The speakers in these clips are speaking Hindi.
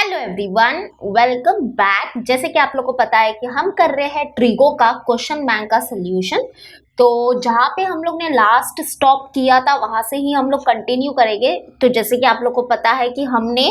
Hello everyone, welcome back. जैसे कि आप लोग को पता है कि हम कर रहे हैं ट्रिगो का क्वेश्चन बैंक का सोल्यूशन। तो जहाँ पे हम लोग ने लास्ट स्टॉप किया था वहां से ही हम लोग कंटिन्यू करेंगे। तो जैसे कि आप लोग को पता है कि हमने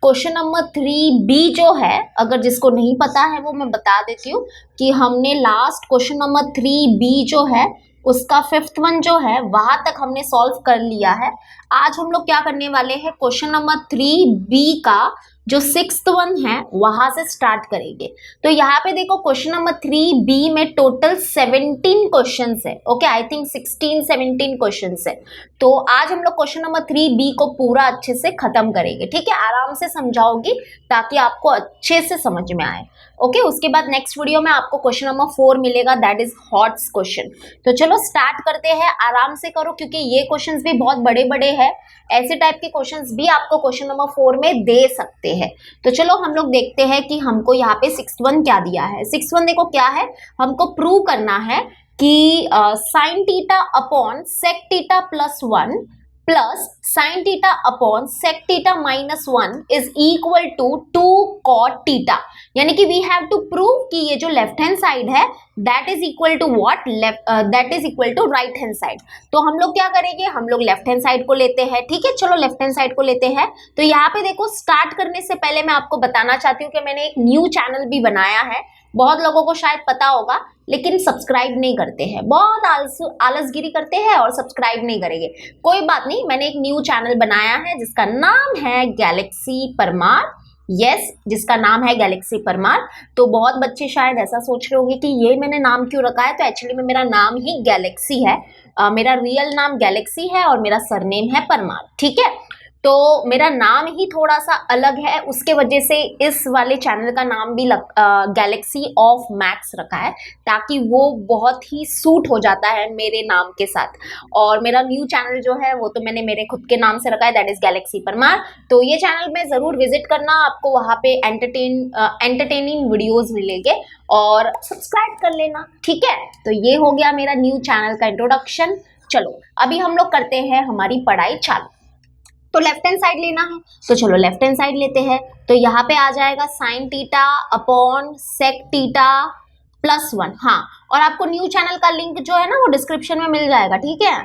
क्वेश्चन नंबर 3B जो है, अगर जिसको नहीं पता है वो मैं बता देती हूँ कि हमने लास्ट क्वेश्चन नंबर 3B जो है उसका 5th वन जो है वहां तक हमने सॉल्व कर लिया है। आज हम लोग क्या करने वाले हैं, क्वेश्चन नंबर 3B का जो 6th वन है वहां से स्टार्ट करेंगे। तो यहाँ पे देखो क्वेश्चन नंबर 3B में टोटल 17 क्वेश्चन है। ओके, आई थिंक 16-17 क्वेश्चन है। तो आज हम लोग क्वेश्चन नंबर 3B को पूरा अच्छे से खत्म करेंगे। ठीक है, आराम से समझाओगी ताकि आपको अच्छे से समझ में आए। ओके, उसके बाद नेक्स्ट वीडियो में आपको क्वेश्चन नंबर 4 मिलेगा, दैट इज हॉट्स क्वेश्चन। तो चलो स्टार्ट करते हैं, आराम से करो क्योंकि ये क्वेश्चंस भी बहुत बड़े बड़े हैं। ऐसे टाइप के क्वेश्चंस भी आपको क्वेश्चन नंबर 4 में दे सकते हैं। तो चलो हम लोग देखते हैं कि हमको यहाँ पे 6th वन क्या दिया है। 6th वन देखो क्या है, हमको प्रूव करना है कि sine theta upon sec theta plus 1 plus sine theta upon sec theta minus 1 is equal to 2 cot theta. यानी कि वी हैव टू प्रूव कि ये जो लेफ्ट हैंड साइड है that is equal to what, that is equal to right hand side. तो हम लोग क्या करेंगे, हम लोग लेफ्ट हैंड साइड को लेते हैं। ठीक है, चलो लेफ्ट हैंड साइड को लेते हैं। तो यहाँ पे देखो, स्टार्ट करने से पहले मैं आपको बताना चाहती हूँ कि मैंने एक न्यू चैनल भी बनाया है। बहुत लोगों को शायद पता होगा लेकिन सब्सक्राइब नहीं करते हैं, बहुत आलसगिरी करते हैं और सब्सक्राइब नहीं करेंगे। कोई बात नहीं, मैंने एक न्यू चैनल बनाया है जिसका नाम है गैलेक्सी परमार। यस, जिसका नाम है गैलेक्सी परमार। तो बहुत बच्चे शायद ऐसा सोच रहे होंगे कि ये मैंने नाम क्यों रखा है। तो एक्चुअली में मेरा नाम ही गैलेक्सी है। मेरा रियल नाम गैलेक्सी है और मेरा सरनेम है परमार। ठीक है, तो मेरा नाम ही थोड़ा सा अलग है, उसके वजह से इस वाले चैनल का नाम भी गैलेक्सी ऑफ मैक्स रखा है, ताकि वो बहुत ही सूट हो जाता है मेरे नाम के साथ। और मेरा न्यू चैनल जो है वो तो मैंने मेरे खुद के नाम से रखा है, दैट इज गैलेक्सी परमार। तो ये चैनल में जरूर विजिट करना, आपको वहाँ पे एंटरटेनिंग वीडियोज मिलेंगे और सब्सक्राइब कर लेना। ठीक है, तो ये हो गया मेरा न्यू चैनल का इंट्रोडक्शन। चलो अभी हम लोग करते हैं हमारी पढ़ाई चालू। तो लेफ्ट हैंड साइड लेना है, तो चलो लेफ्ट हैंड साइड लेते हैं। तो यहाँ पे आ जाएगा sine theta upon sec theta plus 1। हाँ, और आपको न्यू चैनल का लिंक जो है ना वो डिस्क्रिप्शन में मिल जाएगा। ठीक है,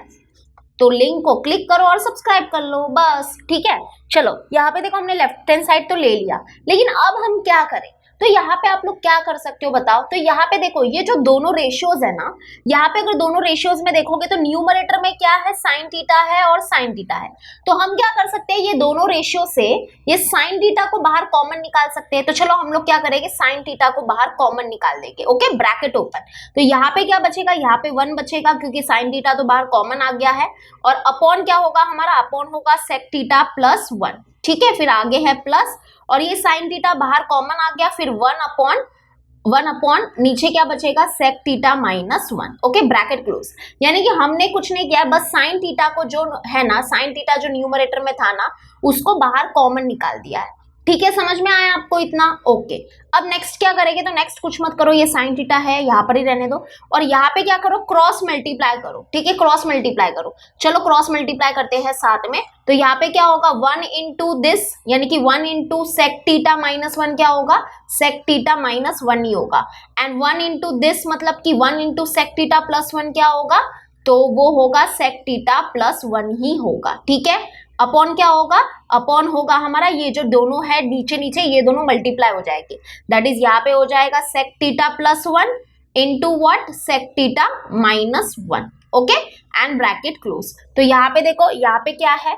तो लिंक को क्लिक करो और सब्सक्राइब कर लो बस। ठीक है, चलो यहाँ पे देखो हमने लेफ्ट हैंड साइड तो ले लिया, लेकिन अब हम क्या करें। तो यहाँ पे आप लोग क्या कर सकते हो बताओ। तो यहाँ पे देखो ये जो दोनों रेशियोज है ना, यहाँ पे अगर दोनों रेशियोज में देखोगे तो न्यूमरेटर में क्या है, साइन थीटा है और साइन थीटा है। तो हम क्या कर सकते हैं, ये दोनों रेशियो से ये साइन थीटा को बाहर कॉमन निकाल सकते हैं। तो चलो हम लोग क्या करेंगे, साइन थीटा को बाहर कॉमन निकाल देंगे। Okay, bracket open. तो यहाँ पे क्या बचेगा, यहाँ पे 1 बचेगा क्योंकि साइन थीटा तो बाहर कॉमन आ गया है। और अपॉन क्या होगा हमारा, अपॉन होगा सेक थीटा प्लस 1। ठीक है, फिर आगे है प्लस और ये साइन थीटा बाहर कॉमन आ गया, फिर 1 अपॉन नीचे क्या बचेगा, sec theta minus 1। Okay, bracket close. यानी कि हमने कुछ नहीं किया, बस साइन थीटा को जो है ना, साइन थीटा जो न्यूमरेटर में था ना उसको बाहर कॉमन निकाल दिया है। ठीक है, समझ में आया आपको इतना। ओके, अब नेक्स्ट क्या करेंगे, तो नेक्स्ट कुछ मत करो, ये साइन थीटा है यहाँ पर ही रहने दो और यहाँ पे क्या करो, क्रॉस मल्टीप्लाई करो। ठीक है, क्रॉस मल्टीप्लाई करो। चलो क्रॉस मल्टीप्लाई करते हैं साथ में। तो यहाँ पे क्या होगा, 1 इंटू दिस, यानी कि 1 इंटू सेक थीटा माइनस 1 क्या होगा, सेक थीटा माइनस 1 ही होगा। एंड 1 इंटू दिस मतलब कि 1 इंटू सेक थीटा प्लस 1 क्या होगा, तो वो होगा सेक थीटा प्लस 1 ही होगा। ठीक है, अपॉन क्या होगा, अपॉन होगा हमारा ये जो दोनों है नीचे नीचे ये दोनों मल्टीप्लाई हो जाएगी, दैट इज यहाँ पे हो जाएगा sec theta plus 1 into what, sec theta minus 1। Okay, and bracket close. तो यहाँ पे देखो, यहाँ पे क्या है,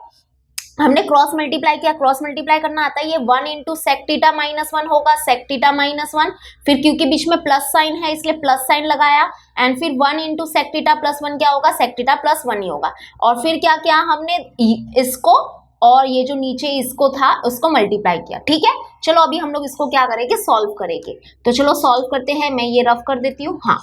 हमने क्रॉस मल्टीप्लाई किया, क्रॉस मल्टीप्लाई करना आता है। ये 1 इंटू सेक थीटा माइनस 1 होगा, सेक थीटा माइनस 1, फिर क्योंकि बीच में प्लस साइन है इसलिए प्लस साइन लगाया, एंड फिर 1 इंटू सेक थीटा प्लस 1 क्या होगा, सेक थीटा प्लस 1 ही होगा। और फिर क्या किया हमने, इसको और ये जो नीचे इसको था उसको मल्टीप्लाई किया। ठीक है, चलो अभी हम लोग इसको क्या करेंगे, सॉल्व करेंगे। तो चलो सॉल्व करते हैं, मैं ये रफ कर देती हूँ। हाँ,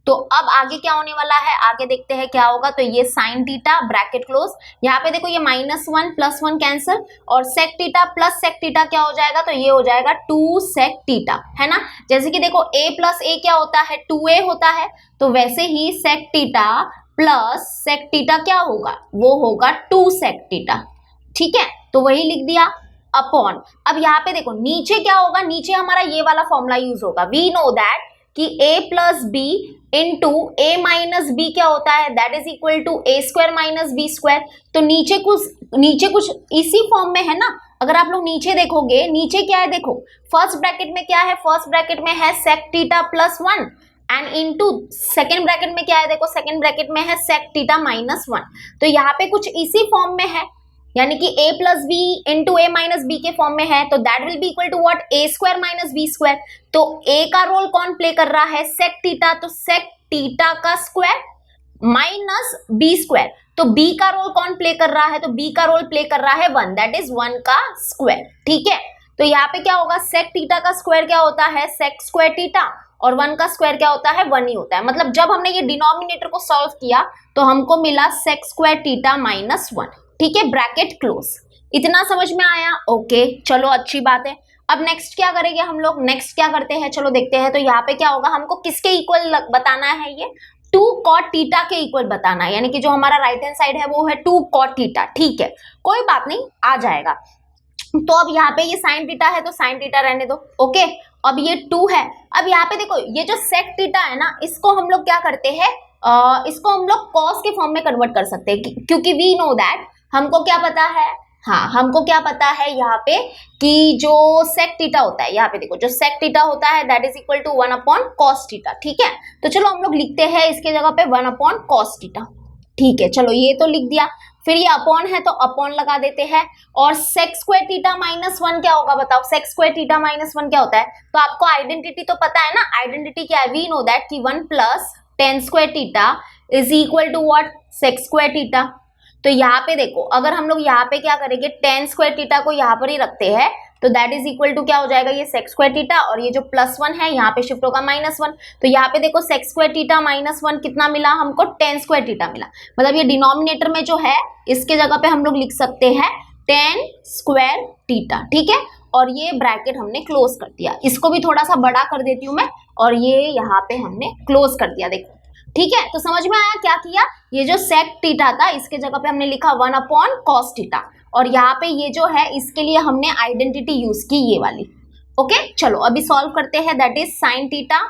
तो अब आगे क्या होने वाला है, आगे देखते हैं क्या होगा। तो ये साइन थीटा ब्रैकेट क्लोज, यहाँ पे देखो ये -1 प्लस 1 कैंसिल और sec theta plus sec theta क्या हो जाएगा, तो ये हो जाएगा 2 सेक थीटा, है ना। जैसे कि देखो a प्लस a क्या होता है, 2a होता है, तो वैसे ही sec theta plus sec theta क्या होगा, वो होगा 2 सेक थीटा। ठीक है, तो वही लिख दिया। अपॉन, अब यहाँ पे देखो नीचे क्या होगा, नीचे हमारा ये वाला फॉर्मूला यूज होगा, वी नो दैट कि a plus b into a minus b क्या होता है, that is equal to a square minus b square. तो नीचे कुछ इसी फॉर्म में है ना। अगर आप लोग नीचे देखोगे, नीचे क्या है देखो, फर्स्ट ब्रैकेट में क्या है, फर्स्ट ब्रैकेट में है sec theta plus 1 and into second bracket में क्या है देखो, सेकेंड ब्रैकेट में है सेक थीटा माइनस 1। तो यहाँ पे कुछ इसी फॉर्म में है, यानी कि a plus b into a minus b के फॉर्म में है, तो that will be equal to what, a square minus b square. तो a का रोल कौन प्ले कर रहा है, सेक थीटा, तो सेक थीटा का स्क्वायर माइनस बी स्क्वायर। तो b का रोल कौन प्ले कर रहा है, तो b का रोल प्ले कर रहा है 1, दैट इज 1 का स्क्वायर। ठीक है, तो यहाँ पे क्या होगा, सेक थीटा का स्क्वायर क्या होता है, सेक स्क्वायर थीटा, और 1 का स्क्वायर क्या होता है, 1 ही होता है। मतलब जब हमने ये डिनोमिनेटर को सॉल्व किया तो हमको मिला सेक स्क्वायर थीटा माइनस 1। ठीक है, ब्रैकेट क्लोज। इतना समझ में आया? ओके, चलो अच्छी बात है। अब नेक्स्ट क्या करेंगे हम लोग, नेक्स्ट क्या करते हैं, चलो देखते हैं। तो यहाँ पे क्या होगा, हमको किसके इक्वल बताना है, ये 2 cot थीटा के इक्वल बताना है, यानी कि जो हमारा राइट हैंड साइड है वो है 2 cot थीटा। ठीक है, कोई बात नहीं, आ जाएगा। तो अब यहाँ पे ये साइन थीटा है तो साइन थीटा रहने दो। ओके, अब ये 2 है। अब यहाँ पे देखो, ये जो सेक थीटा है ना, इसको हम लोग क्या करते हैं, इसको हम लोग कॉस के फॉर्म में कन्वर्ट कर सकते हैं, क्योंकि वी नो दैट, हमको क्या पता है, हाँ हमको क्या पता है यहाँ पे कि जो सेक थीटा होता है, यहाँ पे देखो जो सेक थीटा होता है that is equal to 1 upon cos theta. ठीक है, तो चलो हम लोग लिखते हैं इसके जगह पे 1 अपॉन कॉस थीटा। ठीक है, चलो ये तो लिख दिया, फिर ये अपॉन है तो अपॉन लगा देते हैं। और सेक स्क्वायर थीटा माइनस 1 क्या होगा बताओ, सेक स्क्वायर थीटा माइनस 1 क्या होता है, तो आपको आइडेंटिटी तो पता है ना, आइडेंटिटी क्या है, वी नो दैट कि 1 plus tan square theta is equal to what, sec square theta. तो यहाँ पे देखो, अगर हम लोग यहाँ पे क्या करेंगे, टेन स्क्वायर थीटा को यहाँ पर ही रखते हैं, तो दैट इज इक्वल टू क्या हो जाएगा, ये सेक स्क्वायर थीटा, और ये जो +1 है यहाँ पे शिफ्ट होगा -1। तो यहाँ पे देखो सेक स्क्वायर थीटा -1 कितना मिला हमको, टेन स्क्वायर थीटा मिला। मतलब ये डिनोमिनेटर में जो है इसके जगह पे हम लोग लिख सकते हैं टेन स्क्वायर थीटा। ठीक है, और ये ब्रैकेट हमने क्लोज कर दिया, इसको भी थोड़ा सा बड़ा कर देती हूँ मैं, और ये यहाँ पे हमने क्लोज कर दिया, देखो। ठीक है, तो समझ में आया क्या किया, ये जो सेक थीटा था इसके जगह पे हमने लिखा 1 अपॉन कॉस थीटा, और यहाँ पे ये जो है इसके लिए हमने आइडेंटिटी यूज की, ये वाली। ओके, चलो अभी सॉल्व करते हैं, that is sine theta,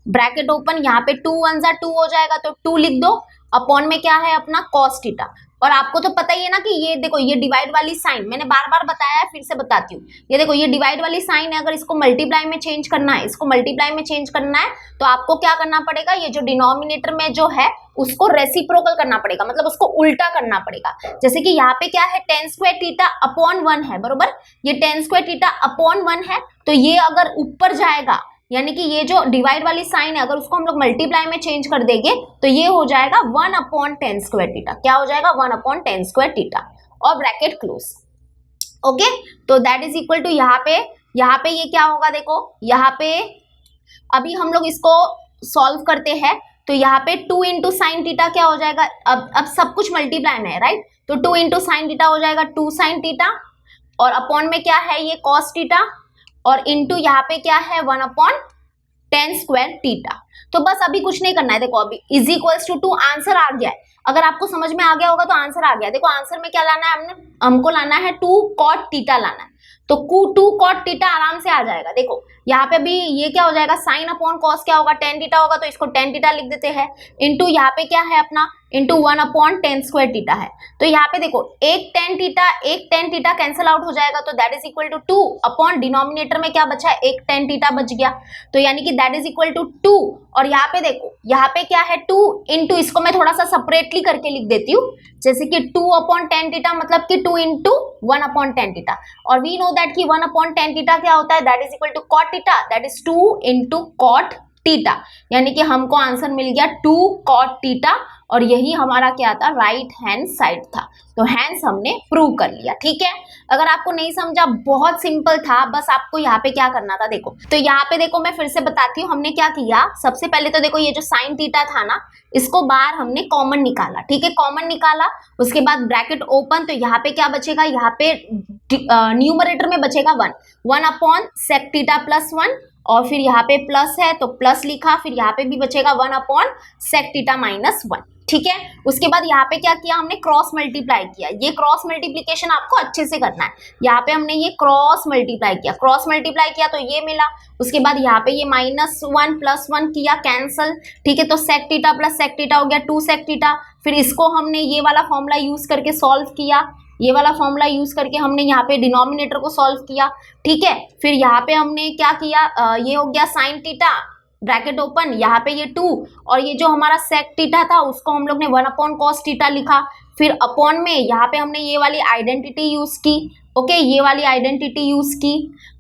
bracket open, यहाँ पे 2 1 जा 2 हो जाएगा तो 2 लिख दो, अपॉन में क्या है अपना कॉस थीटा। और आपको तो पता ही है ना कि ये देखो, ये डिवाइड वाली साइन मैंने बार बार बताया है, फिर से बताती हूँ। ये देखो, ये डिवाइड वाली साइन है, अगर इसको मल्टीप्लाई में चेंज करना है, इसको मल्टीप्लाई में चेंज करना है, तो आपको क्या करना पड़ेगा, ये जो डिनोमिनेटर में जो है उसको रेसिप्रोकल करना पड़ेगा, मतलब उसको उल्टा करना पड़ेगा। जैसे कि यहाँ पे क्या है, टेन स्क्वायर थीटा अपॉन 1 है, बरोबर, ये टेन स्क्वायर थीटा अपॉन 1 है, तो ये अगर ऊपर जाएगा, यानी कि ये जो डिवाइड वाली साइन है अगर उसको हम लोग मल्टीप्लाई में चेंज कर देंगे तो ये हो जाएगा 1 अपॉन टेन स्क्वायर थीटा। क्या हो जाएगा, 1 अपॉन टेन स्क्वायर थीटा, और ब्रैकेट क्लोज। ओके, तो दैट इज इक्वल टू यहाँ पे ये क्या होगा, देखो यहाँ पे अभी हम लोग इसको सॉल्व करते हैं, तो यहाँ पे 2 इंटू साइन थीटा क्या हो जाएगा, अब सब कुछ मल्टीप्लाई में है, राइट, तो 2 इंटू साइन थीटा हो जाएगा 2 साइन थीटा, और अपॉन में क्या है ये कॉस थीटा, और इंटू यहाँ पे क्या है 1 अपॉन टेन स्क्वायर थीटा। तो बस अभी कुछ नहीं करना है, देखो अभी इज इक्वल्स टू 2, आंसर आ गया है। अगर आपको समझ में आ गया होगा तो आंसर आ गया। देखो आंसर में क्या लाना है, हमको लाना है 2 cot थीटा लाना है, तो 2 cot थीटा आराम से आ जाएगा। देखो यहाँ पे भी ये क्या हो जाएगा, साइन अपॉन कॉस क्या होगा, टेन थीटा होगा, तो इसको टेन थीटा लिख देते हैं, इंटू यहाँ पे क्या है अपना, into 1 upon ten square theta है। तो यहाँ पे देखो एक टेन थीटा कैंसिल आउट हो जाएगा, तो that is equal to 2 upon denominator में क्या बचा है, एक टेन थीटा बच गया, तो यानी कि दैट इज इक्वल टू 2। और यहाँ पे देखो, यहाँ पे क्या है 2 इंटू, इसको मैं थोड़ा सा सेपरेटली करके लिख देती हूँ, जैसे कि 2 अपॉन टेन थीटा मतलब कि 2 इंटू 1 अपॉन टेन थीटा, और वी नो दैट कि 1 अपॉन टेन थीटा क्या होता है, that is equal to cot theta, that is 2 into cot theta, यानी कि हमको आंसर मिल गया 2 cot थीटा, और यही हमारा क्या था, राइट हैंड साइड था। तो हैंड्स हमने प्रूव कर लिया। ठीक है, अगर आपको नहीं समझा, बहुत सिंपल था, बस आपको यहाँ पे क्या करना था, देखो तो यहाँ पे देखो मैं फिर से बताती हूँ हमने क्या किया। सबसे पहले तो देखो ये जो साइन थीटा था ना, इसको बाहर हमने कॉमन निकाला, ठीक है, कॉमन निकाला, उसके बाद ब्रैकेट ओपन, तो यहाँ पे क्या बचेगा, यहाँ पे न्यूमरेटर में बचेगा 1 अपॉन सेक थीटा प्लस 1, और फिर यहाँ पे प्लस है तो प्लस लिखा, फिर यहाँ पे भी बचेगा 1 अपॉन सेक थीटा माइनस 1, ठीक है। उसके बाद यहाँ पे क्या किया हमने, क्रॉस मल्टीप्लाई किया। ये क्रॉस मल्टीप्लीकेशन आपको अच्छे से करना है। यहाँ पे हमने ये क्रॉस मल्टीप्लाई किया, क्रॉस मल्टीप्लाई किया तो ये मिला। उसके बाद यहाँ पे ये -1 + 1 किया, कैंसल, ठीक है। तो sec theta plus sec theta हो गया 2 सेक थीटा। फिर इसको हमने ये वाला फॉर्मूला यूज करके सॉल्व किया, ये वाला फॉर्मूला यूज करके हमने यहाँ पे डिनोमिनेटर को सॉल्व किया, ठीक है। फिर यहाँ पे हमने क्या किया, ये हो गया साइन थीटा ब्रैकेट ओपन, यहाँ पे ये 2 और ये जो हमारा सेक थीटा था उसको हम लोग ने 1 अपॉन कॉस थीटा लिखा। फिर अपॉन में यहाँ पे हमने ये वाली आइडेंटिटी यूज की, ओके, ये वाली आइडेंटिटी यूज की,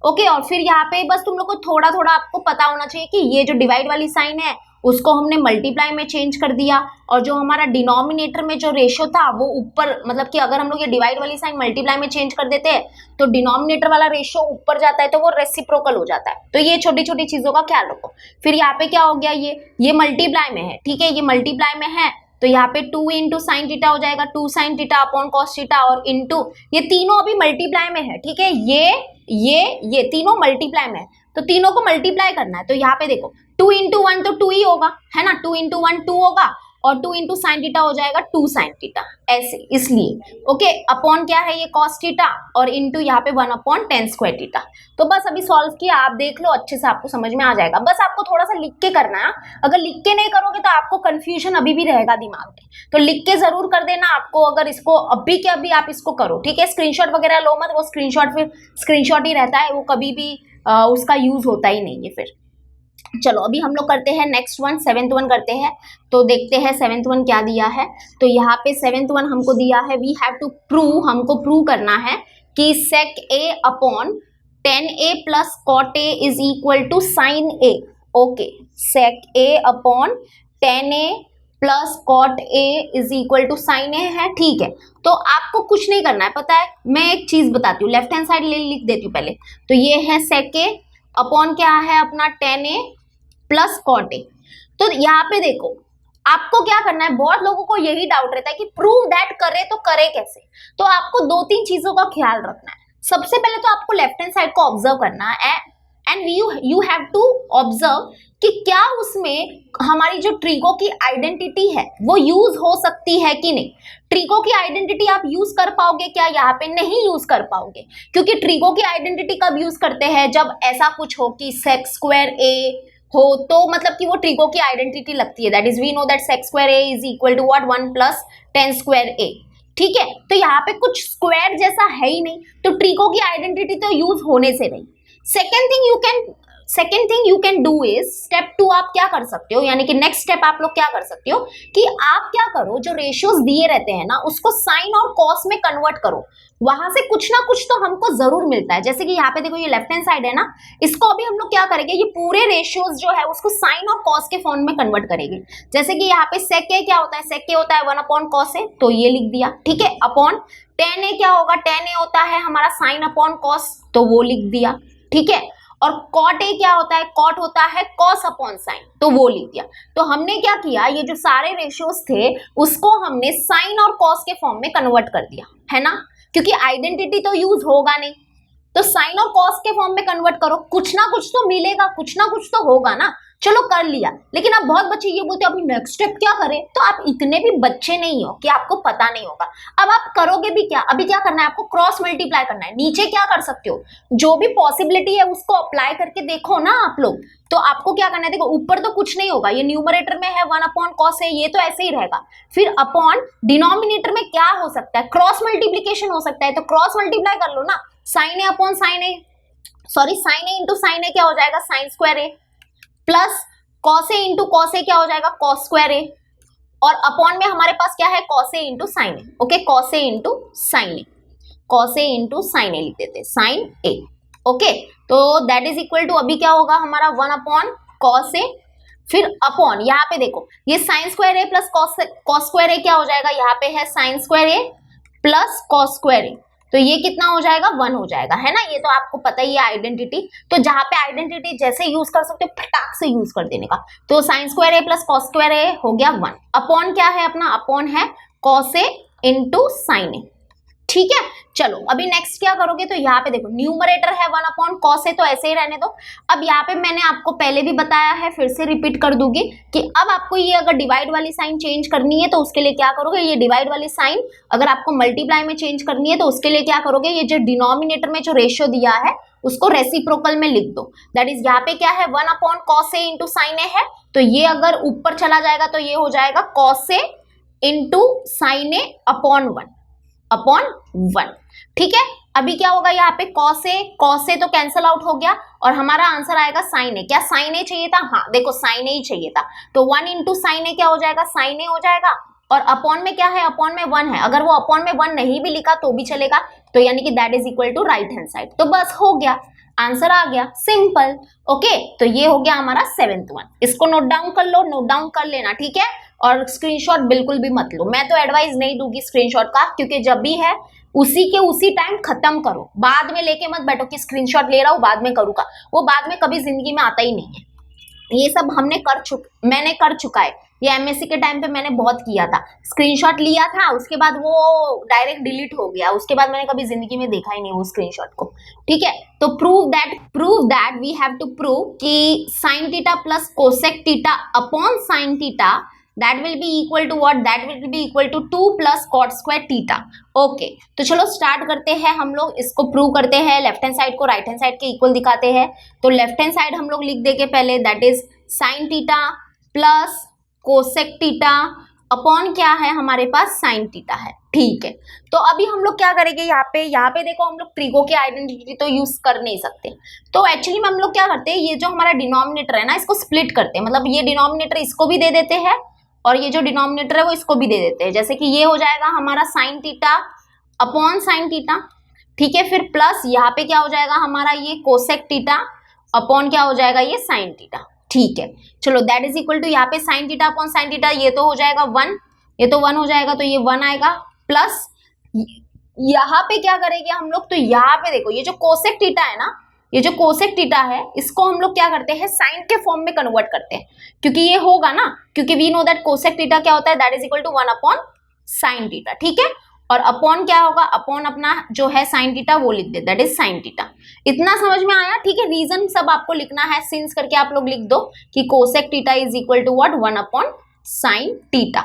ओके। और फिर यहाँ पे बस तुम लोग को थोड़ा थोड़ा आपको पता होना चाहिए कि ये जो डिवाइड वाली साइन है उसको हमने मल्टीप्लाई में चेंज कर दिया, और जो हमारा डिनोमिनेटर में जो रेशो था वो ऊपर, मतलब कि अगर हम लोग ये डिवाइड वाली साइन मल्टीप्लाई में चेंज कर देते हैं तो डिनोमिनेटर वाला रेशो ऊपर जाता है तो वो रेसिप्रोकल हो जाता है। तो ये छोटी छोटी चीजों का ख्याल रखो। फिर यहाँ पे क्या हो गया, ये मल्टीप्लाई में है, ठीक है, ये मल्टीप्लाई में है तो यहाँ पे 2 इंटू साइन थीटा हो जाएगा, 2 sign theta upon cos theta, और इंटू ये तीनों अभी मल्टीप्लाई में है, ठीक है। ये तीनों मल्टीप्लाई में है तो तीनों को मल्टीप्लाई करना है। तो यहाँ पे देखो 2 इंटू 1 तो 2 ही होगा, है ना, 2 इंटू 1 2 होगा, और 2 इंटू साइन थीटा हो जाएगा 2 साइन थीटा, ऐसे, इसलिए, ओके। अपॉन क्या है, ये कॉस थीटा, और इंटू यहाँ पे 1 अपॉन टेन स्क्वायर थीटा। तो बस अभी सॉल्व किया, आप देख लो, अच्छे से आपको समझ में आ जाएगा। बस आपको थोड़ा सा लिख के करना है, अगर लिख के नहीं करोगे तो आपको कंफ्यूजन अभी भी रहेगा दिमाग में, तो लिख के जरूर कर देना। आपको अगर इसको अभी के अभी आप इसको करो, ठीक है। स्क्रीनशॉट वगैरह लो मत, वो स्क्रीनशॉट फिर स्क्रीनशॉट ही रहता है, वो कभी भी उसका यूज होता ही नहीं है फिर। चलो अभी हम लोग करते हैं नेक्स्ट वन, 7th वन करते हैं। तो देखते हैं 7th वन क्या दिया है। तो यहाँ पे 7th वन हमको दिया है, वी हैव टू प्रूव, हमको प्रूव करना है कि sec a upon tan a plus cot a is equal to sine a. Okay, sec a upon tan a plus cot a is equal to sine a है, ठीक है। तो आपको कुछ नहीं करना है, पता है, मैं एक चीज बताती हूँ, लेफ्ट हैंड साइड लिख देती हूँ पहले। तो ये है सेक ए अपॉन क्या है अपना tan a plus cot a. तो यहाँ पे देखो आपको क्या करना है, बहुत लोगों को यही डाउट रहता है कि प्रूव दैट करे तो करे कैसे। तो आपको 2-3 चीजों का ख्याल रखना है। सबसे पहले तो आपको लेफ्ट हैंड साइड को ऑब्जर्व करना है, and you have to observe कि क्या उसमें हमारी जो ट्रिगो की आइडेंटिटी है वो यूज हो सकती है कि नहीं। ट्रिगो की आइडेंटिटी आप यूज कर पाओगे क्या, यहाँ पे नहीं यूज कर पाओगे, क्योंकि ट्रिगो की आइडेंटिटी कब यूज करते हैं, जब ऐसा कुछ हो कि सेक स्क्वायर ए हो, तो मतलब कि वो ट्रिगो की आइडेंटिटी लगती है। That is we know that sec square a is equal to what, 1 plus tan square a, ठीक है। तो यहाँ पे कुछ स्क्वायर जैसा है ही नहीं, तो ट्रिगो की आइडेंटिटी तो यूज होने से नहीं। Second thing you can do is, step 2 आप क्या कर सकते हो, यानी कि नेक्स्ट स्टेप आप लोग क्या कर सकते हो कि आप क्या करो, जो रेशियोज दिए रहते हैं ना उसको साइन और कॉस में कन्वर्ट करो, वहां से कुछ ना कुछ तो हमको जरूर मिलता है। जैसे कि यहाँ पे देखो ये लेफ्ट हैंड साइड है ना, इसको अभी हम लोग क्या करेंगे, ये पूरे रेशियोज जो है उसको साइन और कॉस के फॉर्म में कन्वर्ट करेंगे। जैसे कि यहाँ पे सेक ए क्या होता है, सेक ए होता है 1 अपॉन कॉस ए, तो ये लिख दिया, ठीक है। अपॉन टेन ए क्या होगा, टेन ए होता है हमारा साइन अपॉन कॉस, तो वो लिख दिया, ठीक है। और कॉट ए क्या होता है, कॉट होता है कॉस अपॉन साइन, तो वो लिख दिया। तो हमने क्या किया, ये जो सारे रेशियोज थे उसको हमने साइन और कॉस के फॉर्म में कन्वर्ट कर दिया, है ना, क्योंकि आइडेंटिटी तो यूज होगा नहीं, तो साइन और कॉस के फॉर्म में कन्वर्ट करो, कुछ ना कुछ तो मिलेगा, कुछ ना कुछ तो होगा ना। चलो कर लिया, लेकिन अब बहुत बच्चे ये बोलते हैं अभी नेक्स्ट स्टेप क्या करें, तो आप इतने भी बच्चे नहीं हो कि आपको पता नहीं होगा। अब आप करोगे भी क्या, अभी क्या करना है आपको, क्रॉस मल्टीप्लाई करना है। नीचे क्या कर सकते हो, जो भी पॉसिबिलिटी है उसको अप्लाई करके देखो ना आप लोग। तो आपको क्या करना है, देखो ऊपर तो कुछ नहीं होगा, ये न्यूमरेटर में है 1 अपॉन कॉस है, ये तो ऐसे ही रहेगा। फिर अपॉन डिनोमिनेटर में क्या हो सकता है, क्रॉस मल्टीप्लीकेशन हो सकता है, तो क्रॉस मल्टीप्लाई कर लो ना, sign a upon sine A, sorry sine A into sine ए क्या हो जाएगा, sign square a, plus cos a into cos A क्या हो जाएगा, कॉस स्क्वायर ए, और अपॉन में हमारे पास क्या है, cos a into sine a. Okay, cos a into sine A, cos a into sine ए लिख देते, साइन ए। ओके, तो दैट इज इक्वल टू अभी क्या होगा हमारा 1 अपॉन कॉस ए, फिर अपॉन यहाँ पे देखो ये sign square a plus cos square a क्या हो जाएगा, यहाँ पे है sign square a plus cos square ए, तो ये कितना हो जाएगा, 1 हो जाएगा, है ना। ये तो आपको पता ही है आइडेंटिटी, तो जहां पे आइडेंटिटी जैसे यूज कर सकते हो फटाक से यूज कर देने का। तो sine square a plus cos square ए हो गया 1, अपॉन क्या है अपना, अपॉन है कॉस ए इंटू साइन ए, ठीक है। चलो अभी नेक्स्ट क्या करोगे, तो यहाँ पे देखो न्यूमरेटर है 1 अपॉन कॉस है, तो ऐसे ही रहने दो। अब यहाँ पे मैंने आपको पहले भी बताया है, फिर से रिपीट कर दूंगी कि अब आपको ये अगर डिवाइड वाली साइन चेंज करनी है तो उसके लिए क्या करोगे, ये डिवाइड वाली साइन अगर आपको मल्टीप्लाई में चेंज करनी है तो उसके लिए क्या करोगे, ये जो डिनोमिनेटर में जो रेशियो दिया है उसको रेसिप्रोकल में लिख दो। दैट इज यहाँ पे क्या है 1 upon cos a into sine a है, तो ये अगर ऊपर चला जाएगा तो ये हो जाएगा cos a into sine a upon 1। ठीक है। अभी क्या होगा यहाँ पे कॉस ए तो कैंसल आउट हो गया और हमारा आंसर आएगा साइन ए। क्या साइन ए चाहिए था, हाँ देखो साइन ए ही चाहिए था, तो 1 इंटू साइन ए क्या हो जाएगा, साइन ए हो जाएगा। और अपॉन में क्या है, अपॉन में 1 है, अगर वो अपॉन में 1 नहीं भी लिखा तो भी चलेगा, तो यानी कि that is equal to right hand side. तो बस हो गया, आंसर आ गया, सिंपल। ओके, तो ये हो गया हमारा 7th वन। इसको नोट डाउन कर लो, नोट डाउन कर लेना, ठीक है। और स्क्रीनशॉट बिल्कुल भी मत लो, मैं तो एडवाइस नहीं दूंगी स्क्रीनशॉट का, क्योंकि जब भी है उसी के उसी टाइम खत्म करो, बाद में लेके मत बैठो कि स्क्रीनशॉट ले रहा हूं बाद में करूंगा, वो बाद में कभी जिंदगी में आता ही नहीं है। ये सब मैंने कर चुका है, ये एमएससी के टाइम पे मैंने बहुत किया था, स्क्रीनशॉट लिया था, उसके बाद वो डायरेक्ट डिलीट हो गया, उसके बाद मैंने कभी जिंदगी में देखा ही नहीं वो स्क्रीनशॉट को, ठीक है। तो prove that we have to prove कि sine theta plus cosec theta upon sine theta that will be equal to what, that will be equal to 2 plus cot square theta। Okay, तो चलो स्टार्ट करते हैं, हम लोग इसको प्रूव करते हैं, लेफ्ट हैंड साइड को राइट हैंड साइड के इक्वल दिखाते हैं। तो लेफ्ट हैंड साइड हम लोग लिख देंगे पहले, that is sign theta plus cosec theta upon क्या है हमारे पास, साइन थीटा है, ठीक है। तो अभी हम लोग क्या करेंगे, यहाँ पे देखो हम लोग ट्रिगो की आइडेंटिटी तो यूज कर नहीं सकते, तो एक्चुअली में हम लोग क्या करते हैं, ये जो हमारा डिनोमिनेटर है ना इसको स्प्लिट करते हैं, मतलब ये डिनोमिनेटर इसको भी दे देते हैं और ये जो डिनोमिनेटर है वो इसको भी दे देते हैं। जैसे कि ये हो जाएगा हमारा sign theta upon sine theta, ठीक है। फिर प्लस यहाँ पे क्या हो जाएगा हमारा ये कोसेक थीटा अपॉन क्या हो जाएगा, ये साइन थीटा, ठीक है। चलो दैट इज इक्वल टू यहाँ पे sign theta upon sine theta, ये तो हो जाएगा 1, ये तो 1 हो जाएगा, तो ये 1 आएगा, प्लस यहाँ पे क्या करेंगे हम लोग, तो यहाँ पे देखो ये जो कोसेक थीटा है ना, ये जो कोसेक थीटा है इसको हम लोग क्या करते हैं, साइन के फॉर्म में कन्वर्ट करते हैं, क्योंकि ये होगा ना, क्योंकि we know that cosec theta क्या होता है, that is equal to 1 upon sine theta, ठीक है। और अपॉन क्या होगा, अपॉन अपना जो है साइन थीटा वो लिख दे, दैट इज साइन थीटा। इतना समझ में आया, ठीक है। रीजन सब आपको लिखना है, सिंस करके आप लोग लिख दो कि cosec theta is equal to what, 1 upon sine theta.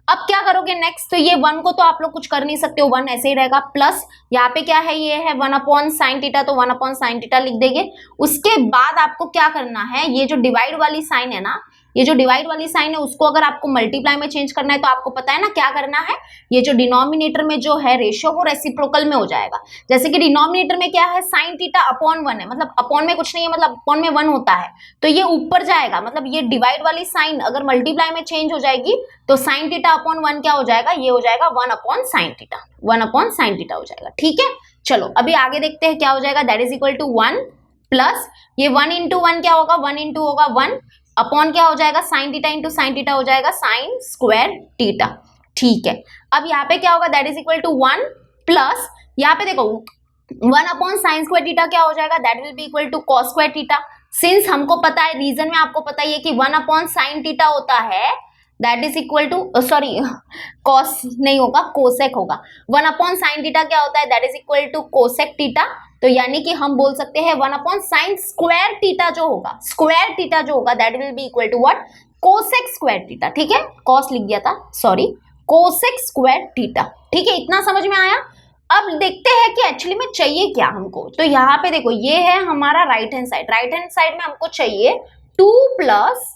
अब क्या करोगे नेक्स्ट, तो ये 1 को तो आप लोग कुछ कर नहीं सकते हो, 1 ऐसे ही रहेगा, प्लस यहाँ पे क्या है, ये है 1 अपॉन साइन थीटा, तो 1 अपॉन साइन थीटा लिख देंगे। उसके बाद आपको क्या करना है, ये जो डिवाइड वाली साइन है ना, ये जो डिवाइड वाली साइन है उसको अगर आपको मल्टीप्लाई में चेंज करना है तो आपको पता है ना क्या करना है, ये जो डिनोमिनेटर में जो है रेशियो वो रेसिप्रोकल में हो जाएगा। जैसे कि डिनोमिनेटर में क्या है, साइन थीटा अपॉन 1 है, मतलब अपॉन में कुछ नहीं है, मतलब अपॉन में 1 होता है, तो ये ऊपर जाएगा, मतलब ये डिवाइड वाली साइन अगर मल्टीप्लाई में चेंज हो जाएगी तो साइन थीटा अपॉन 1 क्या हो जाएगा, ये हो जाएगा 1 upon sine theta, 1 upon sine theta हो जाएगा, ठीक है। चलो अभी आगे देखते हैं क्या हो जाएगा, that is equal to 1 plus ये 1 इंटू 1 क्या होगा, 1 इंटू होगा 1 अपॉन क्या हो जाएगा, sine theta into sine theta हो जाएगा साइन स्क्वायर थीटा, ठीक है। अब यहाँ पे क्या होगा, that is equal to 1 plus यहाँ पे देखो 1 अपॉन साइन स्क्वायर थीटा क्या हो जाएगा, that will be equal to cos square theta. Since हमको पता है, रीजन में आपको पता ही है कि 1 अपॉन साइन थीटा होता है, that is equal to sorry cos नहीं होगा, कोसेक होगा। 1 अपॉन साइन थीटा क्या होता है, that is equal to cosec theta, तो यानी कि हम बोल सकते हैं 1 अपॉन साइन स्क्वायर थीटा जो होगा, स्क्वायर थीटा जो होगा that will be equal to what, cosec square theta, ठीक है। कॉस लिख दिया था, सॉरी, कोसेक स्क्वायर थीटा, ठीक है। इतना समझ में आया। अब देखते हैं कि एक्चुअली में चाहिए क्या हमको, तो यहाँ पे देखो ये है हमारा राइट हैंड साइड में हमको चाहिए 2 प्लस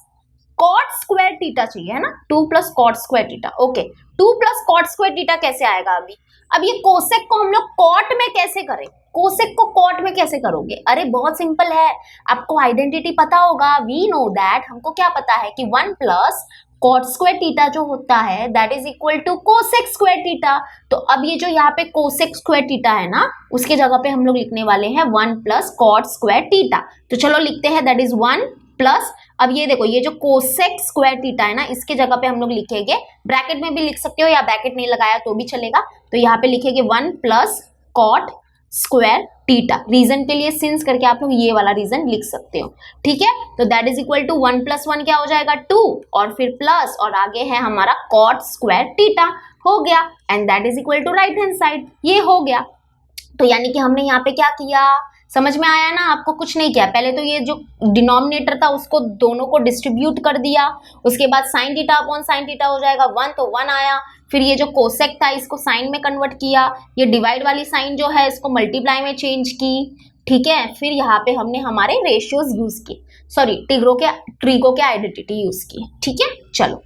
कॉट स्क्वायर थीटा चाहिए, है ना, 2 plus cot square theta, okay. 2 plus cot square theta कैसे आएगा अभी, अब ये कोसेक को हम लोग कॉट में कैसे करें, कोसेक को कॉट में कैसे करोगे, अरे बहुत सिंपल है, आपको आइडेंटिटी पता होगा, वी नो दैट, हमको क्या पता है कि 1 प्लस कॉट स्क्वायर थीटा जो होता है that is equal to cosec square theta. तो अब ये जो यहाँ पे कोसेक स्क्वायर थीटा है ना, उसके जगह पे हम लोग लिखने वाले हैं 1 प्लस कॉट स्क्वायर थीटा, तो चलो लिखते हैं दैट इज 1 प्लस, अब ये देखो ये जो कोसेक स्क्वायर थीटा है ना, इसके जगह पे हम लोग लिखेंगे, ब्रैकेट में भी लिख सकते हो या ब्रैकेट नहीं लगाया तो भी चलेगा, तो यहाँ पे लिखेंगे 1 plus cot square theta. Reason के लिए सिंस करके आप लोग ये वाला रीजन लिख सकते हो, ठीक है। तो दैट इज इक्वल टू 1 + 1 क्या हो जाएगा 2, और फिर प्लस और आगे है हमारा कॉट स्क्वायर टीटा, हो गया। And that is equal to right hand side, ये हो गया। तो यानी कि हमने यहाँ पे क्या किया, समझ में आया ना आपको, कुछ नहीं किया। पहले तो ये जो डिनोमिनेटर था उसको दोनों को डिस्ट्रीब्यूट कर दिया, उसके बाद sign theta upon sine theta हो जाएगा 1, तो 1 आया। फिर ये जो कोसेक था इसको साइन में कन्वर्ट किया, ये डिवाइड वाली साइन जो है इसको मल्टीप्लाई में चेंज की, ठीक है। फिर यहाँ पे हमने हमारे रेशियोज यूज किए, सॉरी ट्रीगो के आइडेंटिटी यूज की, ठीक है। चलो,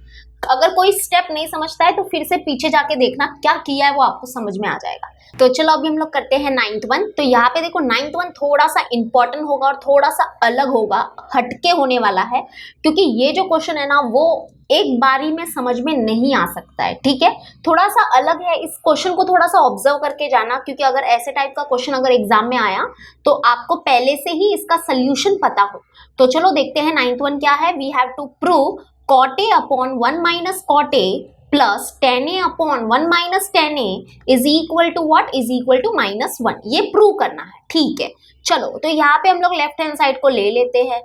अगर कोई स्टेप नहीं समझता है तो फिर से पीछे जाके देखना क्या किया है, वो आपको समझ में आ जाएगा। तो चलो अभी हम लोग करते हैं 9th वन। तो यहाँ पे देखो 9th वन थोड़ा सा इंपॉर्टेंट होगा और थोड़ा सा अलग होगा, हटके होने वाला है, क्योंकि ये जो क्वेश्चन है ना वो एक बारी में समझ में नहीं आ सकता है, ठीक है। थोड़ा सा अलग है, इस क्वेश्चन को थोड़ा सा ऑब्जर्व करके जाना, क्योंकि अगर ऐसे टाइप का क्वेश्चन अगर एग्जाम में आया तो आपको पहले से ही इसका सोल्यूशन पता हो। तो चलो देखते हैं 9th वन क्या है। We have to prove cot A upon 1 minus cot A plus tan A upon 1 minus tan A is equal to what? Is equal to -1। ये प्रूव करना है, ठीक है। चलो, तो यहाँ पे हम लोग लेफ्ट हैंड साइड को ले लेते हैं।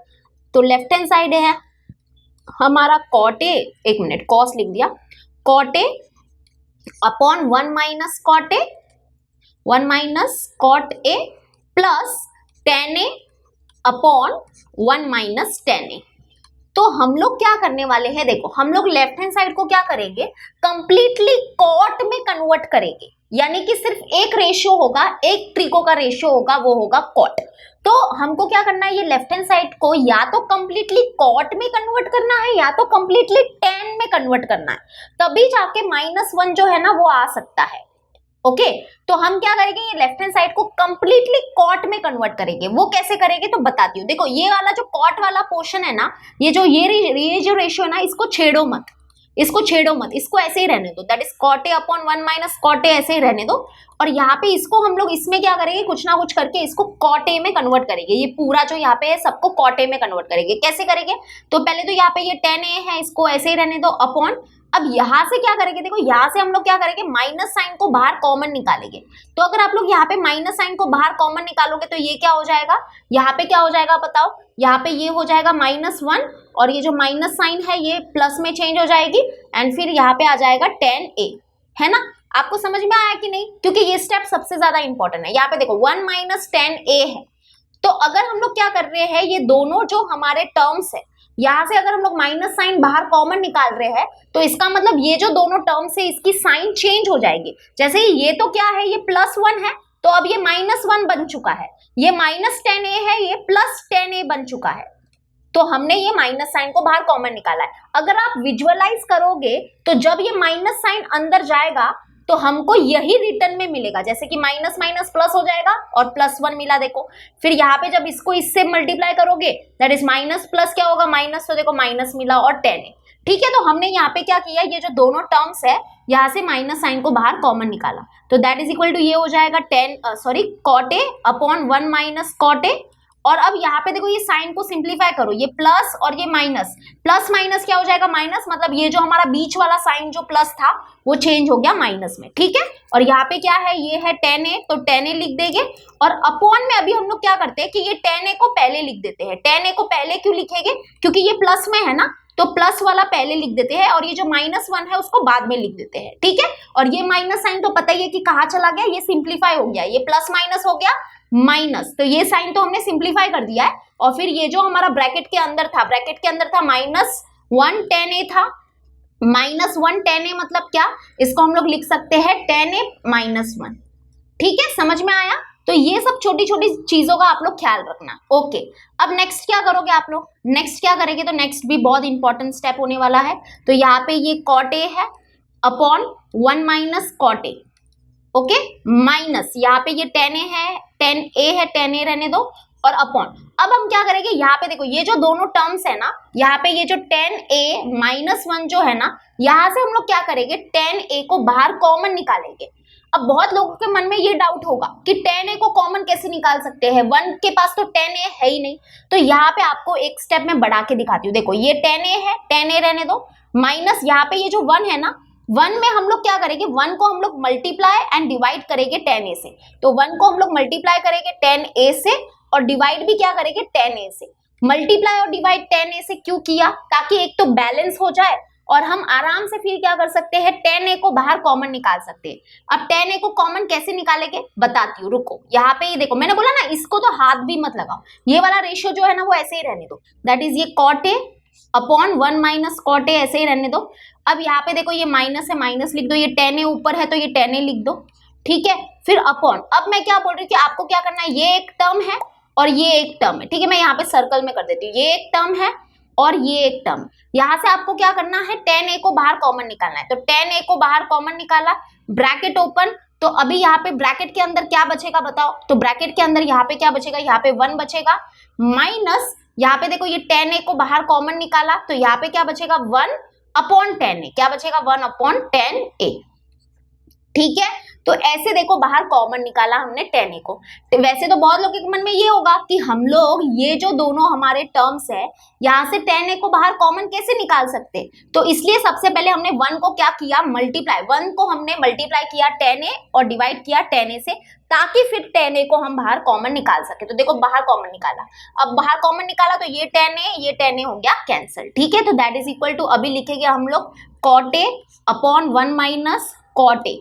तो लेफ्ट हैंड साइड है हमारा cot A, एक मिनट cos लिख दिया, cot A upon 1 minus cot A, 1 minus cot A plus tan A upon 1 minus tan A। तो हम लोग क्या करने वाले हैं, देखो हम लोग लेफ्ट हैंड साइड को क्या करेंगे, कंप्लीटली कॉट में कन्वर्ट करेंगे, यानी कि सिर्फ एक रेशियो होगा, एक ट्रीको का रेशियो होगा, वो होगा कॉट। तो हमको क्या करना है, ये लेफ्ट हैंड साइड को या तो कंप्लीटली कॉट में कन्वर्ट करना है या तो कंप्लीटली tan में कन्वर्ट करना है, तभी जाके -1 जो है ना वो आ सकता है, ओके। तो हम क्या करेंगे, ये लेफ्ट हैंड साइड को कंप्लीटली कॉट में कन्वर्ट करेंगे। वो कैसे करेंगे तो बताती हूँ। देखो ये वाला जो कॉट वाला पोर्शन है ना, ये जो रेशियो है ना, इसको छेड़ो मत, इसको छेड़ो मत, इसको ऐसे ही रहने दो। That is cot A upon 1 minus cot A, ऐसे ही रहने दो। और यहाँ पे इसको हम लोग इसमें क्या करेंगे, कुछ ना कुछ करके इसको cot A में कन्वर्ट करेंगे। ये पूरा जो यहाँ पे है सबको cot A में कन्वर्ट करेंगे। कैसे करेंगे, तो पहले तो यहाँ पे ये tan A है, इसको ऐसे ही रहने दो अपॉन, अब यहां से क्या करेंगे, देखो यहां से हम लोग क्या करेंगे, माइनस साइन को बाहर कॉमन निकालेंगे। तो अगर आप लोग यहाँ पे माइनस साइन को बाहर कॉमन निकालोगे तो ये क्या हो जाएगा, यहाँ पे क्या हो जाएगा बताओ, यहाँ पे ये हो जाएगा -1 और ये जो माइनस साइन है ये प्लस में चेंज हो जाएगी, एंड फिर यहाँ पे आ जाएगा tan A, है ना। आपको समझ में आया कि नहीं, क्योंकि ये स्टेप सबसे ज्यादा इंपॉर्टेंट है। यहाँ पे देखो 1 - tan A है, तो अगर हम लोग क्या कर रहे हैं, ये दोनों जो हमारे टर्म्स है, यहां से अगर हम लोग माइनस साइन बाहर कॉमन निकाल रहे हैं तो इसका मतलब ये जो दोनों टर्म्स है इसकी साइन चेंज हो जाएगी। जैसे ये तो क्या है, ये +1 है, तो अब ये -1 बन चुका है, ये -tan A है, ये +tan A बन चुका है। तो हमने ये माइनस साइन को बाहर कॉमन निकाला है। अगर आप विजुअलाइज करोगे तो जब ये माइनस साइन अंदर जाएगा तो हमको यही रिटर्न में मिलेगा, जैसे कि माइनस माइनस प्लस हो जाएगा और +1 मिला। देखो फिर यहाँ पे जब इसको इससे मल्टीप्लाई करोगे दैट इज माइनस प्लस क्या होगा, माइनस, तो देखो माइनस मिला और tan A, ठीक है। तो हमने यहाँ पे क्या किया, ये जो दोनों टर्म्स है यहाँ से माइनस साइन को बाहर कॉमन निकाला, तो दैट इज इक्वल टू ये हो जाएगा cot A upon 1 - cot A। और अब यहाँ पे देखो ये साइन को सिंप्लीफाई करो, ये प्लस और ये माइनस, प्लस माइनस क्या हो जाएगा, माइनस, मतलब ये जो हमारा बीच वाला साइन जो प्लस था वो चेंज हो गया माइनस में, ठीक है। और यहाँ पे क्या है, ये है tan A, तो tan A लिख देंगे। और अपॉन में अभी हम लोग क्या करते हैं कि ये tan A को पहले लिख देते हैं। tan A को पहले क्यों लिखेंगे, क्योंकि ये प्लस में है ना, तो प्लस वाला पहले लिख देते हैं और ये जो -1 है उसको बाद में लिख देते हैं, ठीक है। और ये माइनस साइन तो पता ही है कि कहाँ चला गया, ये सिंप्लीफाई हो गया, ये प्लस माइनस हो गया माइनस, तो ये साइन तो हमने सिंप्लीफाई कर दिया है। और फिर ये जो हमारा ब्रैकेट के अंदर था, ब्रैकेट के अंदर था -1 tan A था, -1 tan A मतलब क्या, इसको हम लोग लिख सकते हैं tan A -1, ठीक है, समझ में आया। तो ये सब छोटी छोटी चीजों का आप लोग ख्याल रखना, ओके। अब नेक्स्ट क्या करोगे आप लोग, नेक्स्ट क्या करेंगे, तो नेक्स्ट भी बहुत इंपॉर्टेंट स्टेप होने वाला है। तो यहाँ पे ये cot A है upon 1 - cot A, okay, minus यहाँ पे ये tan A है, tan A रहने दो, और अपॉन। अब हम क्या करेंगे, यहाँ पे देखो ये जो दोनों टर्म्स है ना, यहाँ पे ये जो tan A -1 जो है ना, यहाँ से हम लोग क्या करेंगे, tan A को बाहर कॉमन निकालेंगे। अब बहुत लोगों के मन में ये डाउट होगा कि tan A को कॉमन कैसे निकाल सकते हैं, 1 के पास तो tan A है ही नहीं। तो यहाँ पे आपको एक स्टेप में बढ़ा के दिखाती हूँ। देखो ये tan A है, tan A रहने दो, माइनस यहाँ पे ये जो 1 है ना, 1 में हम लोग क्या करेंगे, 1 को हम लोग मल्टीप्लाई एंड डिवाइड करेंगे 10a से। तो 1 को हम लोग मल्टीप्लाई करेंगे 10a से और डिवाइड भी क्या करेंगे 10a से। मल्टीप्लाई और डिवाइड 10a से क्यों किया, ताकि एक तो बैलेंस हो जाए और हम आराम से फिर क्या कर सकते हैं 10a को बाहर कॉमन निकाल सकते हैं। अब 10a को कॉमन कैसे निकालेंगे बताती हूँ, रुको। यहाँ पे ये देखो, मैंने बोला ना इसको तो हाथ भी मत लगाओ, ये वाला रेशियो जो है ना वो ऐसे ही रहने दो, दैट इज ये cot a upon 1 minus cot a, ऐसे ही रहने दो। अब यहाँ पे देखो ये माइनस है, माइनस लिख दो, ये 10a ऊपर है तो ये 10a लिख दो, ठीक है। फिर अपॉन, अब मैं क्या बोल रही थी, आपको क्या करना है, ये एक टर्म है और ये एक टर्म है, ठीक है। मैं यहाँ पे सर्कल में कर देती हूँ, ये एक टर्म है और ये एक टर्म। यहाँ से आपको क्या करना है 10a को बाहर कॉमन निकालना है। तो 10a को बाहर कॉमन निकाला, ब्रैकेट ओपन, तो अभी यहाँ पे ब्रैकेट के अंदर क्या बचेगा बताओ, तो ब्रैकेट के अंदर यहाँ पे क्या बचेगा, यहाँ पे 1 बचेगा, माइनस यहाँ पे देखो ये 10a को बाहर कॉमन निकाला तो यहाँ पे क्या बचेगा 1 अपॉन 10a, क्या बचेगा 1 अपॉन 10a, ठीक है। तो ऐसे देखो बाहर कॉमन निकाला हमने 10a को। तो वैसे तो बहुत लोगों के मन में ये होगा कि हम लोग ये जो दोनों हमारे टर्म्स है यहाँ से 10a को बाहर कॉमन कैसे निकाल सकते, तो इसलिए सबसे पहले हमने 1 को क्या किया मल्टीप्लाई, 1 को हमने मल्टीप्लाई किया 10a और डिवाइड किया 10a से, ताकि फिर 10a को हम बाहर कॉमन निकाल सके। तो देखो बाहर कॉमन निकाला, अब बाहर कॉमन निकाला तो ये 10a हो गया कैंसिल, ठीक है। तो दैट इज इक्वल टू, अभी लिखेंगे हम लोग cot a upon 1 minus cot a,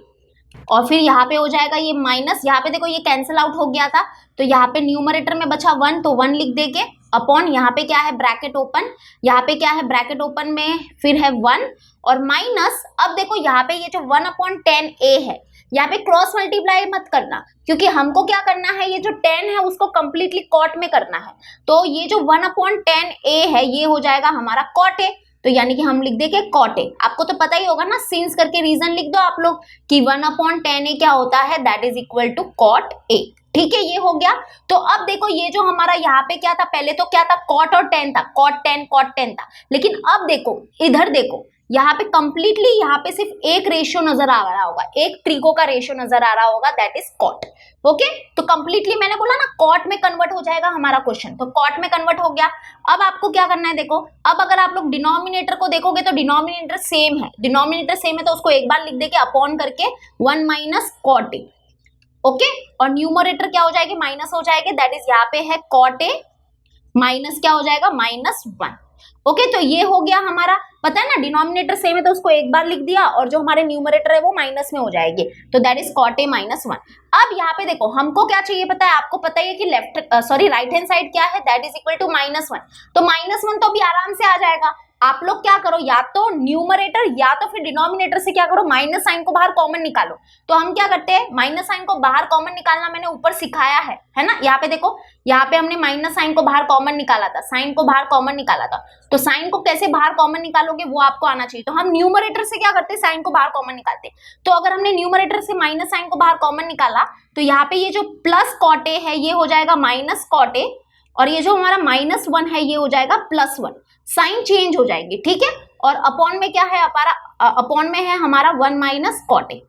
और फिर यहाँ पे हो जाएगा ये माइनस, यहाँ पे देखो ये कैंसिल आउट हो गया था तो यहाँ पे न्यूमरेटर में बचा 1 तो 1 लिख देंगे, अपॉन यहाँ पे क्या है ब्रैकेट ओपन, यहाँ पे क्या है ब्रैकेट ओपन में फिर है 1 और माइनस। अब देखो यहाँ पे ये जो 1 अपॉन 10a है, यहाँ पे क्रॉस मल्टीप्लाई मत करना, क्योंकि हमको क्या करना है ये जो 10 है उसको कंप्लीटली कॉट में करना है। तो ये जो 1 अपॉन 10a है ये हो जाएगा हमारा cot a, तो यानी कि हम लिख देंगे cot a। आपको तो पता ही होगा ना, सिंस करके रीजन लिख दो आप लोग कि 1 अपॉन 10a क्या होता है, that is equal to cot a, ठीक है। ये हो गया। तो अब देखो ये जो हमारा यहाँ पे क्या था, पहले तो क्या था cot और 10 था, cot 10 था, लेकिन अब देखो इधर देखो यहाँ पे कंप्लीटली यहाँ पे सिर्फ एक रेशियो नजर आ रहा होगा, एक ट्रिको का रेशियो नजर आ रहा होगा, दैट इज cot, ओके। तो कंप्लीटली मैंने बोला ना cot में कन्वर्ट हो जाएगा हमारा क्वेश्चन, तो cot में कन्वर्ट हो गया। अब आपको क्या करना है, देखो अब अगर आप लोग डिनोमिनेटर को देखोगे तो डिनोमिनेटर सेम है, डिनोमिनेटर सेम है तो उसको एक बार लिख देंगे अपॉन करके 1 माइनस cot a, ओके। और न्यूमरेटर क्या हो जाएगी माइनस हो जाएगी, दैट इज यहाँ पे है cot a माइनस क्या हो जाएगा -1, ओके। तो ये हो गया हमारा, पता है ना डिनोमिनेटर सेम है तो उसको एक बार लिख दिया और जो हमारे न्यूमरेटर है वो माइनस में हो जाएगी, तो दैट इज cot a -1। अब यहाँ पे देखो हमको क्या चाहिए पता है, आपको पता ही है कि राइट हैंड साइड क्या है, दैट इज इक्वल टू -1, तो -1 तो अभी आराम से आ जाएगा। आप लोग क्या करो, या तो न्यूमरेटर या तो फिर डिनोमिनेटर से क्या करो माइनस साइन को बाहर कॉमन निकालो। तो हम क्या करते हैं, माइनस साइन को बाहर कॉमन निकालना मैंने ऊपर सिखाया है ना। यहाँ पे देखो, यहाँ पे हमने माइनस साइन को बाहर कॉमन निकाला था, साइन को बाहर कॉमन निकाला था। तो साइन को कैसे बाहर कॉमन निकालोगे वो आपको आना चाहिए। तो हम न्यूमरेटर से क्या करते हैं, साइन को बाहर कॉमन निकालते हैं। तो अगर हमने न्यूमरेटर से माइनस साइन को बाहर कॉमन निकाला तो यहाँ पे ये जो प्लस cot a है ये हो जाएगा माइनस cot a, और ये जो हमारा -1 है ये हो जाएगा +1, साइन चेंज हो जाएंगे, ठीक है। और अपॉन में क्या है हमारा, अपॉन में है हमारा 1 माइनस cot a।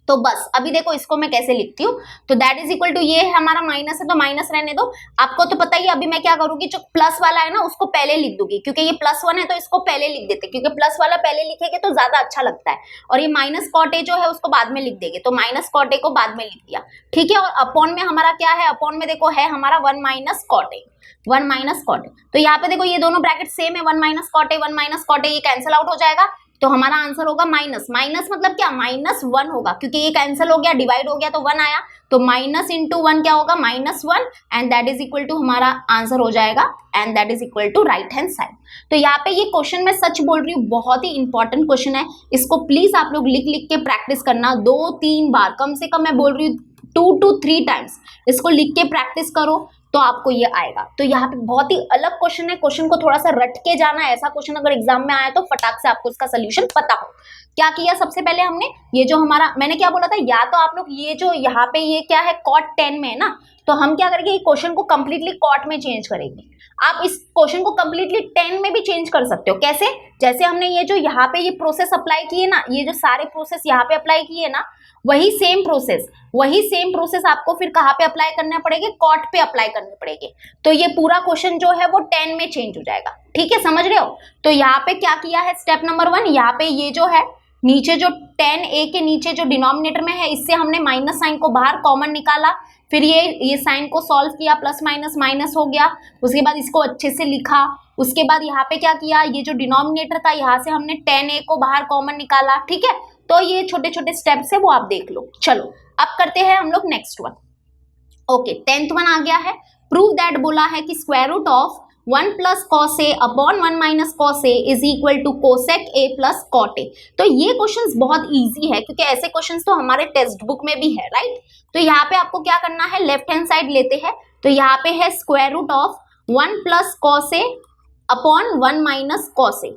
तो बस अभी देखो इसको मैं कैसे लिखती हूँ, तो दैट इज इक्वल टू, ये है हमारा माइनस है तो माइनस रहने दो। आपको तो पता ही है, अभी मैं क्या करूंगी, जो प्लस वाला है ना उसको पहले लिख दूंगी, क्योंकि ये +1 है तो इसको पहले लिख देते, क्योंकि प्लस वाला पहले लिखेंगे तो ज्यादा अच्छा लगता है। और ये माइनस cot a जो है उसको बाद में लिख देंगे, तो माइनस cot a को बाद में लिख दिया, ठीक है। और अपॉन में हमारा क्या है, अपॉन में देखो है हमारा 1 minus cot a, 1 minus cot a। तो यहाँ पे देखो ये दोनों ब्रैकेट सेम है, 1 minus cot a 1 minus cot a, ये कैंसिल आउट हो जाएगा। तो हमारा आंसर होगा माइनस, माइनस मतलब क्या -1 होगा, क्योंकि ये कैंसिल हो गया, डिवाइड हो गया तो 1 आया, तो माइनस इंटू 1 क्या होगा -1, and that is equal to हमारा आंसर हो जाएगा, and that is equal to right hand side. तो यहाँ पे ये क्वेश्चन मैं सच बोल रही हूँ, बहुत ही इंपॉर्टेंट क्वेश्चन है, इसको प्लीज आप लोग लिख लिख के प्रैक्टिस करना 2-3 बार, कम से कम मैं बोल रही हूँ 2 to 3 टाइम्स इसको लिख के प्रैक्टिस करो तो आपको ये आएगा। तो यहाँ पे बहुत ही अलग क्वेश्चन है, क्वेश्चन को थोड़ा सा रट के जाना, ऐसा क्वेश्चन अगर एग्जाम में आया तो फटाक से आपको इसका सोल्यूशन पता हो। क्या किया, सबसे पहले हमने ये जो हमारा, मैंने क्या बोला था, या तो आप लोग ये जो यहाँ पे ये क्या है cot 10 में है ना, तो हम क्या करेंगे, ये क्वेश्चन को कंप्लीटली cot में चेंज करेंगे। आप इस क्वेश्चन को कंप्लीटली 10 में भी चेंज कर सकते हो, कैसे, जैसे हमने ये जो यहाँ पे ये प्रोसेस अप्लाई किए ना, ये जो सारे प्रोसेस यहाँ पे अप्लाई किए ना, वही सेम प्रोसेस आपको फिर कहाँ पे अप्लाई करना पड़ेगा, cot पे अप्लाई करने पड़ेंगे। तो ये पूरा क्वेश्चन जो है वो 10 में चेंज हो जाएगा, ठीक है, समझ रहे हो। तो यहाँ पे क्या किया है, स्टेप नंबर 1, यहाँ पे ये जो है नीचे जो 10a के नीचे जो डिनोमिनेटर में है इससे हमने माइनस साइन को बाहर कॉमन निकाला, फिर ये साइन को सॉल्व किया, प्लस माइनस माइनस हो गया, उसके बाद इसको अच्छे से लिखा, उसके बाद यहाँ पे क्या किया, ये जो डिनोमिनेटर था यहाँ से हमने 10a को बाहर कॉमन निकाला। ठीक है, तो ये छोटे छोटे स्टेप्स है वो आप देख लो। चलो अब करते हैं हम लोग next one. Okay, 10th one आ गया है। प्रूव दैट बोला है कि square root of 1 plus cos a upon 1 minus cos a is equal to cosec a plus cot a. तो ये क्वेश्चंस बहुत इजी है क्योंकि ऐसे क्वेश्चंस तो हमारे टेक्स्ट बुक में भी है, राइट। तो यहाँ पे आपको क्या करना है, लेफ्ट हैंड साइड लेते हैं, तो यहाँ पे है square root of 1 plus cos a upon 1 minus cos a.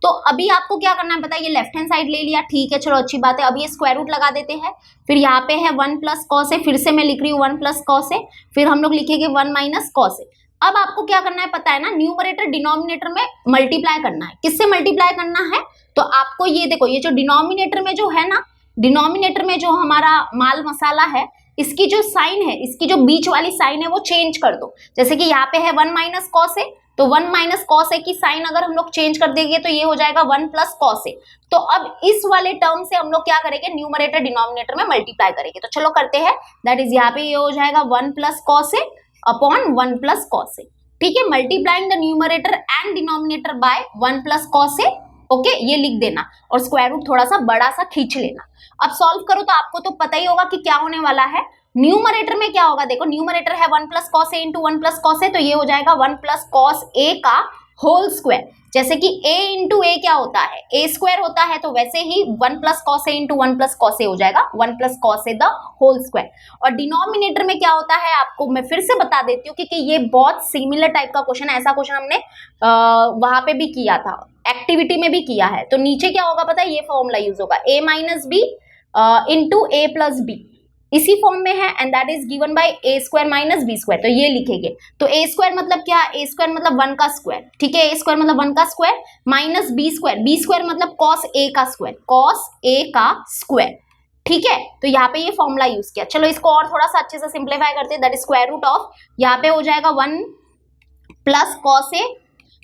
तो अभी आपको क्या करना है बताइए, लेफ्ट हैंड साइड ले लिया, ठीक है, चलो अच्छी बात है। अब ये स्क्वायर रूट लगा देते हैं, फिर यहाँ पे है 1 प्लस कॉस ए, फिर से मैं लिख रही हूँ 1 प्लस कॉस ए, फिर हम लोग लिखेंगे 1 माइनस कॉस ए। अब आपको क्या करना है पता है ना, न्यूमरेटर डिनोमिनेटर में मल्टीप्लाई करना है। किससे मल्टीप्लाई करना है, तो आपको ये देखो, ये जो डिनोमिनेटर में जो है ना, डिनोमिनेटर में जो हमारा माल मसाला है, इसकी जो साइन है, इसकी जो बीच वाली साइन है वो चेंज कर दो। जैसे कि यहाँ पे है 1 माइनस कॉस ए, तो 1 माइनस कॉस ए की साइन अगर हम लोग चेंज कर देंगे तो ये हो जाएगा 1 प्लस कॉस ए। तो अब इस वाले टर्म से हम लोग क्या करेंगे, न्यूमरेटर डिनोमिनेटर में मल्टीप्लाई करेंगे। तो चलो करते हैं, दैट इज यहाँ पे ये हो जाएगा 1 plus cos a upon 1 plus cos a. ठीक है, multiplying the numerator and denominator by 1 plus cos A. Okay, ये लिख देना और स्क्वायर रूट थोड़ा सा बड़ा सा खींच लेना। अब सॉल्व करो तो आपको तो पता ही होगा कि क्या होने वाला है। न्यूमरेटर में क्या होगा, देखो न्यूमरेटर है 1 plus cos a into 1 plus cos a, तो ये हो जाएगा 1 प्लस कॉस ए का होल स्क्वायर। जैसे कि a इंटू ए क्या होता है, ए स्क्वायर होता है, तो वैसे ही 1 plus cos a into 1 plus cos a हो जाएगा 1 plus cos a the whole square. और डिनोमिनेटर में क्या होता है आपको मैं फिर से बता देती हूँ क्योंकि ये बहुत सिमिलर टाइप का क्वेश्चन है। ऐसा क्वेश्चन हमने वहां पे भी किया था, एक्टिविटी में भी किया है। तो नीचे क्या होगा पता है, ये फॉर्मूला यूज होगा, a minus b into a plus b, इसी फॉर्म में है, and that is given by a square minus b square. तो ये लिखेंगे, तो ए स्क्वायर मतलब क्या, ए स्क्वायर मतलब 1 का स्क्वायर, ठीक है, ए स्क्वायर मतलब 1 का स्क्वायर माइनस बी स्क्वायर मतलब कॉस ए का स्क्वायर, कॉस ए का स्क्वायर। ठीक है, तो यहाँ पे ये फॉर्मूला यूज किया। चलो इसको और थोड़ा सा अच्छे से सिंप्लीफाई करते हैं, that is square root of, यहाँ पे हो जाएगा 1 plus cos a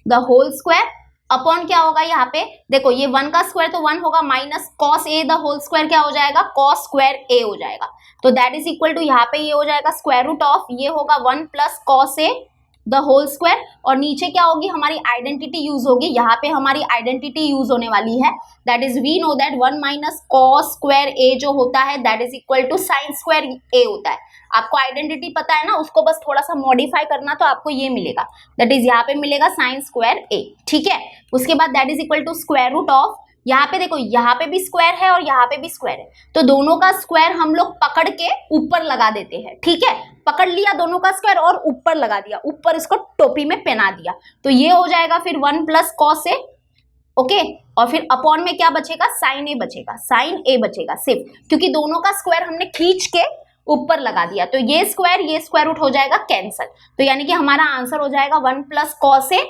the whole square upon क्या होगा, यहाँ पे देखो ये 1 का स्क्वायर तो 1 होगा, minus cos a the whole square क्या हो जाएगा, कॉस स्क्वायर ए हो जाएगा। तो दैट इज इक्वल टू, यहाँ पे ये हो जाएगा स्क्वायर रूट ऑफ, ये होगा 1 plus cos a the whole square, और नीचे क्या होगी हमारी आइडेंटिटी यूज होगी। यहाँ पे हमारी आइडेंटिटी यूज होने वाली है, that is we know that 1 minus cos square a जो होता है that is equal to sine square a होता है। आपको आइडेंटिटी पता है ना, उसको बस थोड़ा सा मॉडिफाई करना तो आपको ये मिलेगा, दैट इज यहाँ पे मिलेगा साइन स्क्वायर ए। ठीक है, उसके बाद that is equal to square root of, यहाँ पे देखो यहाँ पे भी स्क्वायर है और यहाँ पे भी स्क्वायर है, तो दोनों का स्क्वायर हम लोग पकड़ के ऊपर लगा देते हैं। ठीक है, पकड़ लिया दोनों का स्क्वायर और ऊपर लगा दिया, ऊपर इसको टोपी में पहना दिया, तो ये हो जाएगा फिर 1 प्लस कॉस ए। ओके, और फिर अपॉन में क्या बचेगा, साइन ए बचेगा, साइन ए बचेगा सिर्फ, क्योंकि दोनों का स्क्वायर हमने खींच के ऊपर लगा दिया, तो ये स्क्वायर रूट हो जाएगा कैंसल। तो यानी कि हमारा आंसर हो जाएगा 1 प्लस कॉस ए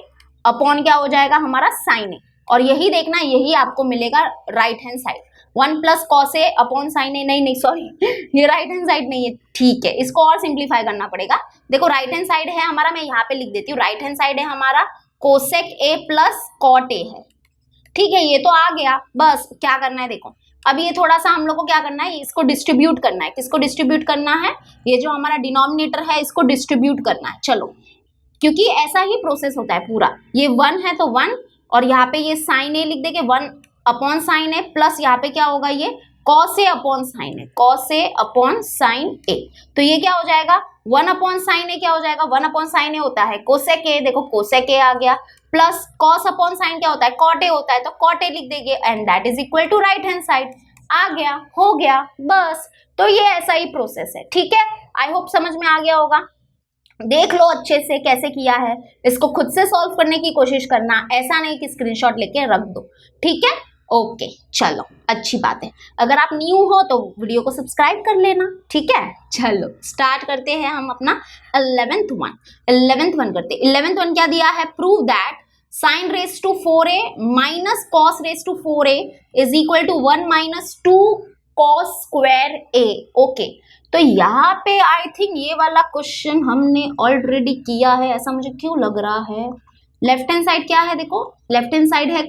अपॉन क्या हो जाएगा हमारा साइन ए, और यही देखना, यही आपको मिलेगा right hand side, 1 plus cos a upon sine a, नहीं सॉरी ये राइट हैंड साइड नहीं है। ठीक है, इसको और सिंप्लीफाई करना पड़ेगा। देखो राइट हैंड साइड है हमारा, मैं यहाँ पे लिख देती हूँ, राइट हैंड साइड है हमारा cosec a plus cot a है। ठीक है, ये तो आ गया, बस क्या करना है देखो, अब ये थोड़ा सा हम लोग को क्या करना है, इसको डिस्ट्रीब्यूट करना है। किसको डिस्ट्रीब्यूट करना है, ये जो हमारा डिनोमिनेटर है इसको डिस्ट्रीब्यूट करना है। चलो, क्योंकि ऐसा ही प्रोसेस होता है पूरा, ये 1 है तो 1, और यहाँ पे ये साइन ए लिख देंगे 1 अपॉन साइन ए, प्लस यहाँ पे क्या होगा ये cos a upon sine A, cos a upon sine ए, तो ये क्या हो जाएगा 1 अपॉन साइन ए क्या हो जाएगा, 1 अपॉन साइन ए होता है कोसेक ए, देखो कोसेक ए आ गया, प्लस कॉस अपॉन साइन क्या होता है कॉट ए होता है, तो कॉट ए लिख देंगे, and that is equal to right hand side. आ गया, हो गया, बस। तो ये ऐसा ही प्रोसेस है। ठीक है, आई होप समझ में आ गया होगा। देख लो अच्छे से कैसे किया है, इसको खुद से सॉल्व करने की कोशिश करना, ऐसा नहीं कि स्क्रीनशॉट लेके रख दो। ठीक है, ओके, चलो अच्छी बात है। अगर आप न्यू हो तो वीडियो को सब्सक्राइब कर लेना। ठीक है, चलो स्टार्ट करते हैं हम अपना 11th वन करते हैं। 11th वन क्या दिया है, prove that sine raise to 4a minus cos raise to 4a is equal to 1 minus 2 cos square a। Okay, तो यहाँ पे आई थिंक ये वाला क्वेश्चन हमने ऑलरेडी किया है, ऐसा मुझे क्यों लग रहा है। लेफ्ट हैंड साइड क्या है, देखो लेफ्ट हैंड साइड है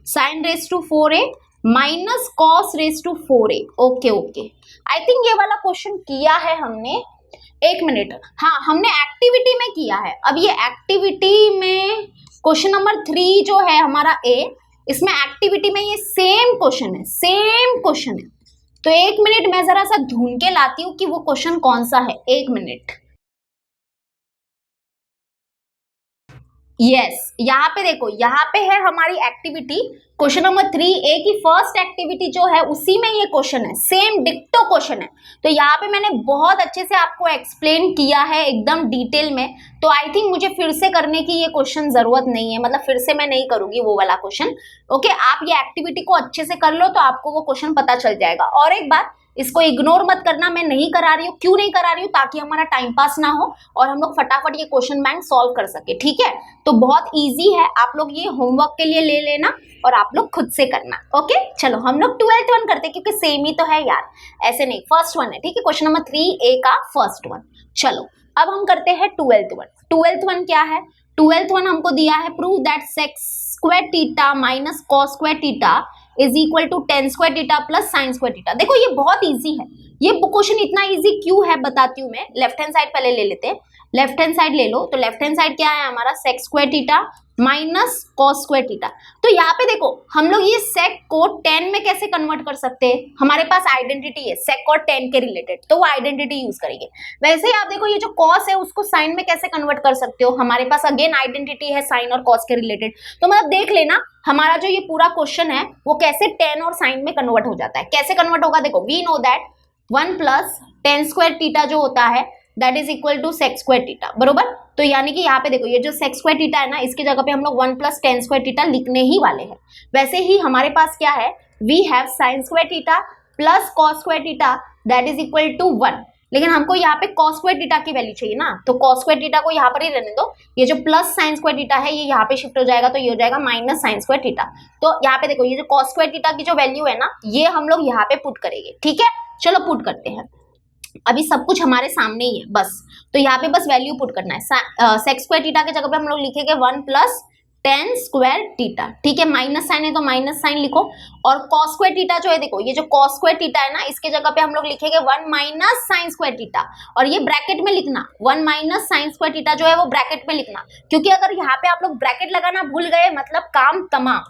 sine raise to 4a minus cos raise to 4a। Okay okay, I think ये वाला क्वेश्चन किया है हमने। एक मिनट, हाँ हमने एक्टिविटी में किया है। अब ये एक्टिविटी में क्वेश्चन नंबर 3 जो है हमारा ए, इसमें एक्टिविटी में ये सेम क्वेश्चन है, सेम क्वेश्चन है। तो एक मिनट मैं जरा सा ढूंढ के लाती हूँ कि वो क्वेश्चन कौन सा है। एक मिनट। यस, यहाँ पे देखो, यहाँ पे है हमारी एक्टिविटी क्वेश्चन नंबर 3A की फर्स्ट एक्टिविटी जो है उसी में ये क्वेश्चन है, सेम डिक्टो क्वेश्चन है। तो यहाँ पे मैंने बहुत अच्छे से आपको एक्सप्लेन किया है एकदम डिटेल में। तो आई थिंक मुझे फिर से करने की ये क्वेश्चन जरूरत नहीं है, मतलब फिर से मैं नहीं करूंगी वो वाला क्वेश्चन। ओके, आप ये एक्टिविटी को अच्छे से कर लो तो आपको वो क्वेश्चन पता चल जाएगा। और एक बात, इसको इग्नोर मत करना, मैं नहीं करा रही हूँ। क्यों नहीं करा रही हूँ? ताकि हमारा टाइम पास ना हो और हम लोग फटाफट ये क्वेश्चन बैंक सॉल्व कर सके, ठीक है। तो बहुत इजी है, आप लोग ये होमवर्क के लिए ले लेना और आप लोग खुद से करना। ओके, चलो हम लोग 12th वन करते हैं क्योंकि सेम ही तो है यार, ऐसे नहीं, फर्स्ट वन है, ठीक है। क्वेश्चन नंबर 3A का फर्स्ट वन। चलो अब हम करते हैं 12th वन। 12th वन क्या है? 12th वन हमको दिया है, prove that sec square theta minus cos square theta is equal to tan square theta plus sine square theta. देखो ये बहुत इजी है। ये क्वेश्चन इतना इजी क्यों है बताती हूँ मैं। लेफ्ट हैंड साइड पहले ले लेते हैं, लेफ्ट हैंड साइड ले लो। तो लेफ्ट हैंड साइड क्या है हमारा? Sec square theta minus cos square theta. तो यहाँ पे देखो हम लोग ये सेक को टेन में कैसे कन्वर्ट कर सकते हैं? हमारे पास आइडेंटिटी है सेक और टेन के रिलेटेड, तो वो आइडेंटिटी यूज करेंगे। वैसे ही आप देखो ये जो कॉस है उसको साइन में कैसे कन्वर्ट कर सकते हो? हमारे पास अगेन आइडेंटिटी है साइन और कॉस के रिलेटेड। तो मतलब देख लेना हमारा जो ये पूरा क्वेश्चन है वो कैसे टेन और साइन में कन्वर्ट हो जाता है। कैसे कन्वर्ट होगा? देखो we know that 1 plus tan square theta जो होता है that is equal to sec square theta, बरोबर। तो यानी कि यहाँ पे देखो ये जो सेक स्क्वायर थीटा है ना, इसकी जगह पे हम लोग 1 प्लस टेन स्क्वायर थीटा लिखने ही वाले हैं। वैसे ही हमारे पास क्या है? We have sine square theta plus cos square theta that is equal to 1। लेकिन हमको यहाँ पे कॉस स्क्वायर थीटा की वैल्यू चाहिए ना, तो कॉस स्क्वायर थीटा को यहाँ पर ही रहने दो। ये जो प्लस साइन स्क्वायर थीटा है ये यहाँ पे शिफ्ट हो जाएगा, तो ये हो जाएगा माइनस साइन स्क्वायर थीटा। तो यहाँ पे देखो ये जो कॉस स्क्वायर थीटा की जो वैल्यू है ना, ये हम लोग यहाँ पे पुट करेंगे, ठीक है। चलो पुट करते हैं, अभी सब कुछ हमारे सामने ही है बस। तो यहाँ पे बस वैल्यू पुट करना है। सेक स्क्वायर थीटा के जगह पे हम लोग लिखेंगे 1 प्लस टेन स्क्वायर थीटा, ठीक है। माइनस साइन है तो माइनस साइन लिखो। और कॉस स्क्वायर थीटा जो है, देखो ये जो कॉस स्क्वायर थीटा है ना, इसके जगह पे हम लोग लिखेंगे 1 माइनस साइन स्क्वायर थीटा। और ये ब्रैकेट में लिखना, 1 माइनस साइन स्क्वायर थीटा जो है वो ब्रैकेट में लिखना, क्योंकि अगर यहाँ पे आप लोग ब्रैकेट लगाना भूल गए मतलब काम तमाम,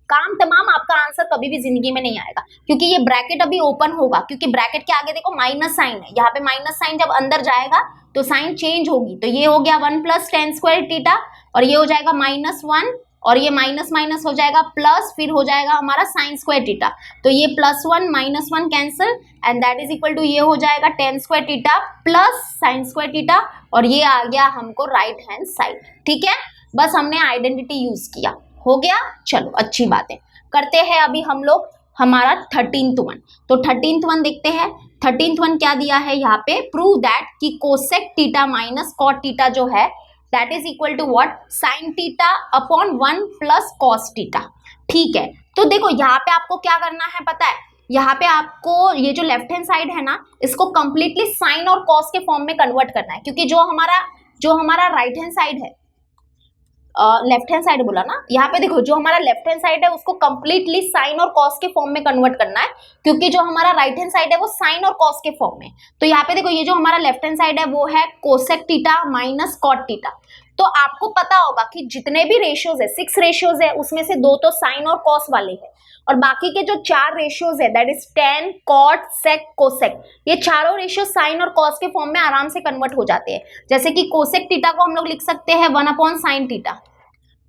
काम तमाम, आपका आंसर कभी भी जिंदगी में नहीं आएगा। क्योंकि ये ब्रैकेट अभी ओपन होगा, क्योंकि ब्रैकेट के आगे देखो माइनस साइन है, यहाँ पे माइनस साइन जब अंदर जाएगा तो साइन चेंज होगी। तो ये हो गया 1 प्लस टेन स्क्वायर थीटा और ये हो जाएगा -1 और ये माइनस माइनस हो जाएगा प्लस, फिर हो जाएगा हमारा साइन स्क्वायर थीटा। तो ये +1 -1 cancel and that is equal to ये हो जाएगा tan square theta plus sine square theta और ये आ गया हमको राइट हैंड साइड, ठीक है। बस हमने आइडेंटिटी यूज किया, हो गया। चलो अच्छी बात है, करते हैं अभी हम लोग हमारा 13th वन। तो 13th वन देखते हैं। 13th वन क्या दिया है यहाँ पे? प्रूव दैट कि cosec theta minus cot theta जो है that is equal to what? Sine theta upon 1 plus cos theta, ठीक है। तो देखो यहाँ पे आपको क्या करना है पता है? यहाँ पे आपको ये जो लेफ्ट हैंड साइड है ना, इसको कंप्लीटली साइन और कॉस के फॉर्म में कन्वर्ट करना है, क्योंकि जो हमारा राइट हैंड साइड है, लेफ्ट हैंड साइड बोला ना, यहाँ पे देखो जो हमारा लेफ्ट हैंड साइड है उसको कंप्लीटली साइन और कॉस के फॉर्म में कन्वर्ट करना है, क्योंकि जो हमारा राइट हैंड साइड है वो साइन और कॉस के फॉर्म में। तो यहाँ पे देखो ये जो हमारा लेफ्ट हैंड साइड है वो है cosec theta minus cot theta. तो आपको पता होगा कि जितने भी रेशियोज है, 6 रेशियोज है, उसमें से 2 तो साइन और कॉस वाले हैं और बाकी के जो 4 रेशियोज है that is tan, cot, sec, cosec, ये चारों रेशियो साइन और कॉस के फॉर्म में आराम से कन्वर्ट हो जाते हैं। जैसे कि कोसेक थीटा को हम लोग लिख सकते हैं 1 अपॉन साइन थीटा,